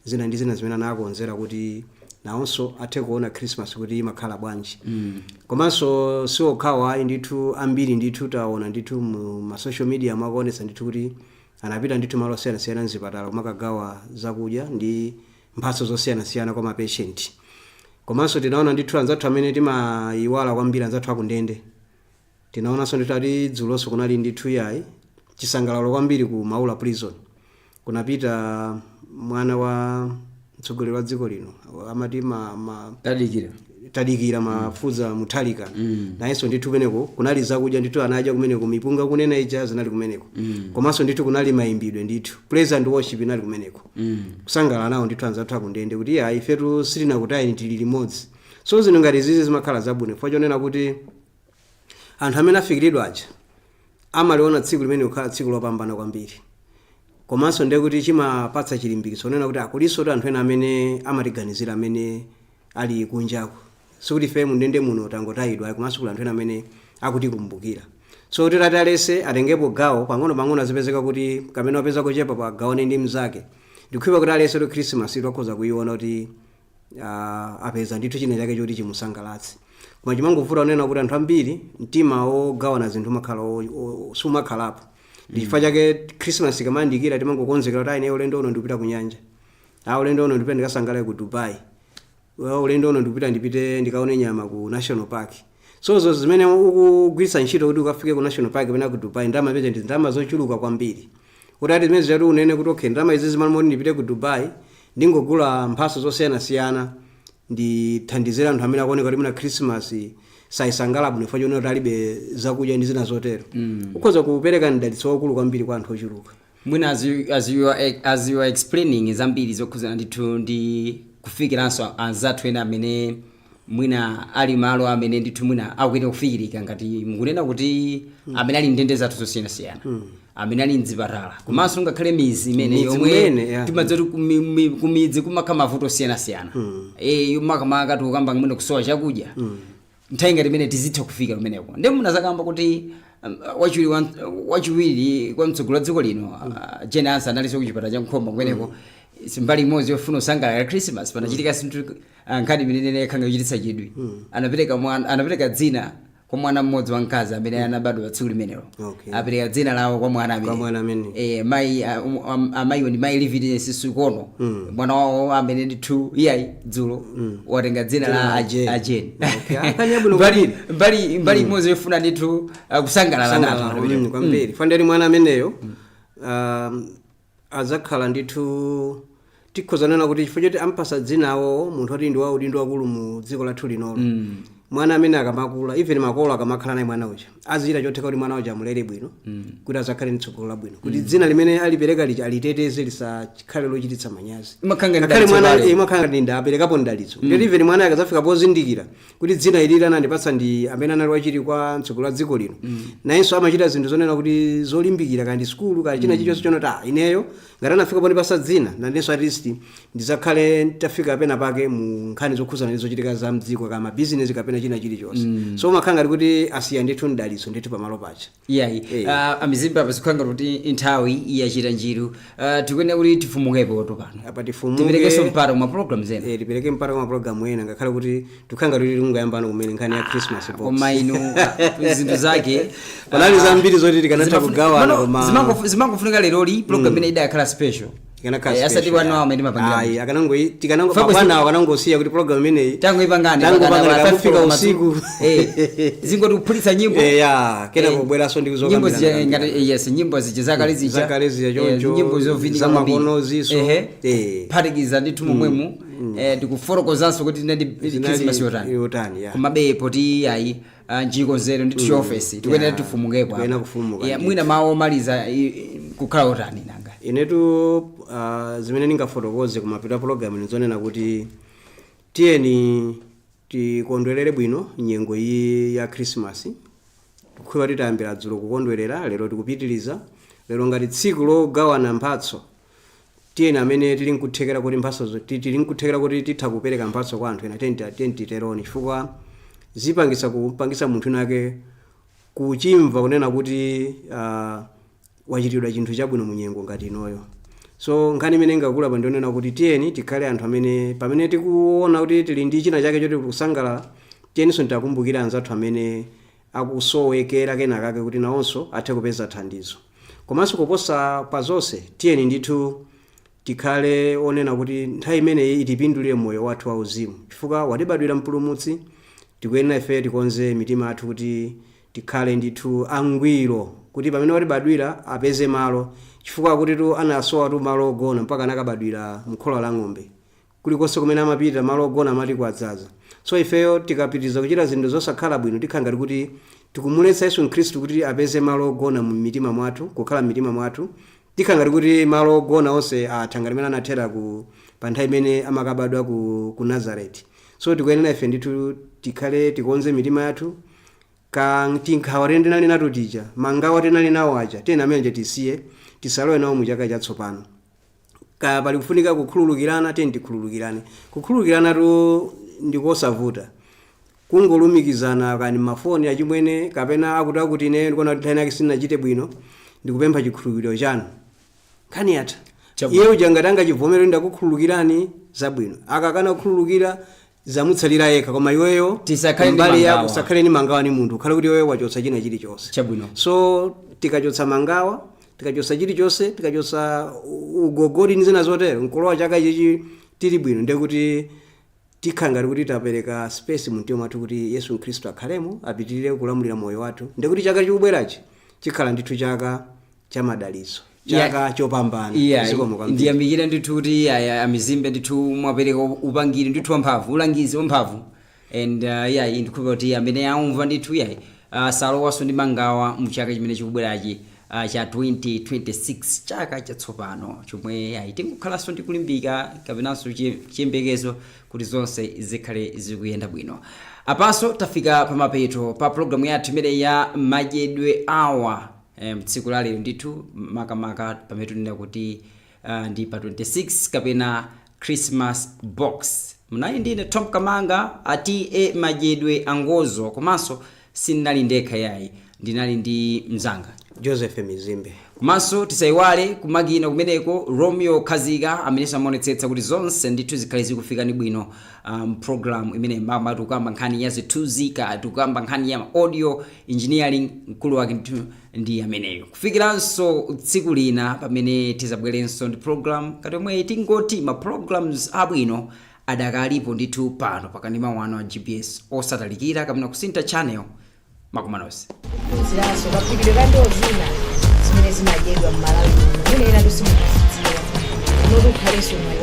[SPEAKER 1] zina ndi zina zimene anakonzera kuti nawonso athe kuona Christmas kuti imakhala bwanji komanso siokhawa ndithu ambiri ndithu taona ndithu mu social media mwakuonesa ndithu kuti anapita ndithu malo osiyanasiyana mzipatala kumakagawa zakudya ndi mphatso zosiyanasiyana kwa mapatient komanso tinaona ndithu anzathu amene timayiwala kwambiri anzathu akundende tinaonanso ndithu ati dzuloso kunali ndithu yayi chisangalalo kwambiri ku Maula prison kunapita mwana wa mtsogoleri wa dziko lino amati tadikira mafuza Muthalika nayenso ndithu kumeneko kunali zakudya ndithu anadya kumeneko mipunga kunena ija zinali kumeneko komanso ndithu kunali mayimbidwe ndithu praise and worship inali kumeneko kusangala nawo ndithu anzathu akundende kuti ya ifetu silina kutayi tili limodzi so zino ngati zizi zimakhala zabwino chifukwa chonena kuti anthu amene afikiridwa aja amaliona tsiku limene kukhala tsiku lopambana kwambiri komanso ndiye kuti chimapatsa chilimbikitso nena kuti akuliso anthu ena amene amatiganizira amene ali kunjako sikuti ife mundende muno tangotayidwa komanso kula anthu ena amene akutikumbukira so kuti tatalese atengepo gawo pang'ono azipezeka kuti kamene wapeza kuchepa pa gaone ndi mzake ndikukhulupirira kuti alese to Christmas akhoza kuiona kuti apeza ndithu china chake choti chimusangalatse koma chimangovuta unena kuti anthu ambiri mtima ogawana zinthu makhala sumakhalapo chifukwa chake Christmas kamandikira timangokonzekera kuti ine ulendo uno ndipita ku nyanja ulendo uno ndipita ndikasangale ku Dubai ulendo uno ndipite ndikaone nyama ku National Park so zimene ukugwiritsa ntchito kuti ukafike ku National Park kapena ku Dubai ndama pete ndi ndama zochuluka kwambiri kuti ati zimene zati unene kuti okay ndama izi zimalimo ndipite ku Dubai ndingogula mphaso zosiyanasiyana ndithandizira anthu amene akuoneka kuti muna Christmas saisangala bwino chifukwa chonena kuti alibe zakudya ndi zina zotero ukhoza kupereka mdalitso wakulu kwambiri kwa anthu ochuluka
[SPEAKER 2] mwina as you are explaining zambiri zokhuzana ndithu ndi kufikiranso anzathu ena amene mwina ali malo amene ndithu mwina akuyenera kufikirika ngati mukunena kuti amene ali ndende zathu zosiyanasiyana amene ali mzipatala komanso ngakhale mizi imene yomwe timadzati kumidzi kumakhala mavuto osiyanasiyana makamaka tikukamba mwina kusowa chakudya nthawi ngati imene tizitha kufika kumeneko ndi munazakamba kuti wachiwiri kwa mtsogoleri wa dziko lino Jane Ansah analinso kuchipatala cha Nkhoma kumeneko mbali imodzi yofuna kusangalala Christmas panachitika sinthu nkhani imene ikhanga kuchititsa chidwi anapereka dzina kwa mwana mmodzi wamkazi amene anabadwa tsiku limenelo apereka dzina lawo kwa mwana amene amayiwo ndi Mai Livinus Sukono mwana wawo amene ndithu iyayi dzulo watenga dzina la Ajeni mbali imodzi yofuna ndithu kusangalala nato
[SPEAKER 1] kwambiri fandeli mwana ameneyo azakhala ndithu tikhoza nena kuti chifukwa choti ampasa dzinawo munthu ati ndi wa udindo wakulu mu dziko lathu linolo mwana amene akamakula even makolo akamakhala naye mwana uja azichita chotheka kuti mwana uja amulere bwino kuti azakhale ndi tsogolo labwino kuti dzina limene alipereka lija aliteteze lisakhale lochititsa manyazi ngakhale mwana imakhala ndi aperekapo ndalitso kuti even mwana akazafika pozindikira kuti dzina ili anandipatsa ndi amene anali wachiri kwa mtsogolo wa dziko lino nayenso amachita zinthu zonena kuti zolimbikira kandi skulu kandi china chilichonse chonota ineyo ngati anafika pondipasa dzina nandenso at least ndizakhale tafika pena pake mu nkhani zokhuzana ndi zochitika za mdziko kama business kapena china chilichonse so umakhala kuti asiya ndithu mdalitso ndithu pamalo pacha
[SPEAKER 2] iyayi amizimbe apa zikukhala kuti nthawi yachita njiru tikuyenera kuti tifumukepo pano
[SPEAKER 1] apa tifumuke
[SPEAKER 2] tiperekenso mpata mwa program zena
[SPEAKER 1] tipereke mpata mwa program ena ngakhale kuti tikukhala kuti tikungayambana kumene nkhani ya Christmas box
[SPEAKER 2] koma inu zinthu zake
[SPEAKER 1] panali zambiri zoti tikanatha kugawana koma
[SPEAKER 2] zimangofunika leroli program ina idakhala special asati wanu amene mapangira
[SPEAKER 1] tikanango bwana akanangosiya kuti program imeneyi
[SPEAKER 2] tangoipangani
[SPEAKER 1] kufika usiku
[SPEAKER 2] zingoti kuphulitsa nyimbo
[SPEAKER 1] kena kubweranso ndi
[SPEAKER 2] nyimbo zija zakale
[SPEAKER 1] zija choncho
[SPEAKER 2] nyimbo zovinika
[SPEAKER 1] zamakonoziso
[SPEAKER 2] phatikiza ndithu momwemu ndikuforokozanso kuti ndi Christmas yotani komabe poti ayi njikonzero ndithu chiofesi tikuyenera tifumukepo mwina mawu omaliza kukhala otani nanga
[SPEAKER 1] inetu zimene ndingafotokoze kumapita program nizonena kuti tiyeni tikondwerere bwino nyengo iyi ya Christmas tikhuwa titayambira dzulo kukondwerera lero tikupitiriza lero ngati tsiku logawana mphatso tiyeni amene tili nkuthekera kuti mphatso tili nkuthekera kuti titha kupereka mphatso kwa anthu ena tentiteroni chifukwa kupangisa munthu nake kuchimva kunena kuti wachitidwa chinthu chabwino munyengo ngati inoyo so nkhani imene ngakula pa ndionena kuti tiyeni tikhale anthu amene pamene tikuona kuti tili ndi china chake choti kusangalala tiyeninso tikumbukira anzathu amene akusowekera kenakake kuti nawonso athe kupeza thandizo komanso kuposa pa zonse tiyeni ndithu tikhale onena kuti nthawi imeneyi itipindulire moyo wathu wauzimu chifukwa watibadwira mpulumutsi tikuyenera ife tikonze mitima yathu kuti tikhale ndithu angwiro kuti pamene watibadwira apeze malo chifukwa kuti anasowa malo ogona mpaka anakabadwira mkhola la ng'ombe kulikonse kumene amapita malo ogona amati kwadzaza so ifeyo tikapitiriza kuchita zinthu zosakhala bwino tikhala ngati kuti tikumuletsa Yesu Khristu kuti apeze malo ogona mu mitima mwathu kukhala m'mitima mwathu tikhala ngati kuti malo ogona onse athanga limene anathera pa nthawi imene amakabadwa ku Nazareti so tikuyenera ife ndithu tikhale tikonze mitima yathu tinkhawa tinali nato tija mangawa tinali nawo aja tena amene tisiye tisalowe nawo mu chaka chatsopano pali kufunika kukhululukirana tikhululukirane kukhululukirana ndikosavuta kungolumikizana kani mafoni achimwene kapena akuti ine ndikuona kuti nthawi sinachite bwino ndikupempha chikhululukiro chanu nkhani yatha iye uja ngati angachivomere ndakukhululukirani zabwino akakana kukhululukira zamutsalira yekha koma iweyo mbali yako usakhale ni mangawa ni munthu ukhale kuti iweyo wachotsa china chilichonse
[SPEAKER 2] chabwino
[SPEAKER 1] so tikachotsa mangawa tikachotsa chilichonse tikachotsa ugogoli ndi zina zotero mkolowa chaka ichi tili bwino ndekuti tikhala ngati kuti tapereka space mumtima mwathu kuti Yesu Khristu akhalemo apitirire kulamulira moyo wathu ndekuti chaka chikubwerachi chikhala ndithu chaka cha madalitso chaka chopambana
[SPEAKER 2] ndiyamikire ndithu kuti amizimbe ndithu mwapereka upangiri ndithu wamphamvu ulangizi wamphamvu and ndikhupa kuti amene aumva ndithu salowaso ndi mangawa mchaka chimene chikubwerachi cha 2026 chaka chatsopano chomwe tingokhalanso ndi kulimbika kapenanso chiyembekezo kuti zonse zikhale zikuyenda bwino apanso tafika pamapeto pa programu yathu imene ya madyedwe awa tsiku la lero ndithu makamaka pamene tunena kuti ndi pa 26 kapena Christmas box munali ndine Tom Kamanga ati madyedwe angozo komanso sinali ndekha yayi ndinali ndi mzanga
[SPEAKER 1] Joseph Mizimbe
[SPEAKER 2] komanso tisayiwale kumakina kumeneko Romeo Khazika amene samonetsetsa kuti zonse ndithu zikhale zikufika ni bwino program imene mama tukamba nkhani ya zithunzika tukamba nkhani ya audio engineering mkulu wake ndi ameneyo kufikiranso tsiku lina pamene tizabwerenso ndi program katomwe tingoti ma programs abwino adakalipo ndithu pano pakanema wano wa GPS osatalikira kapena kusintha channel makumanose
[SPEAKER 4] ziraso bapigire kandi ozina zimene zimadyedwa mu Malawi muno ena ndosimukuzidziwa nokukhaleso mwayi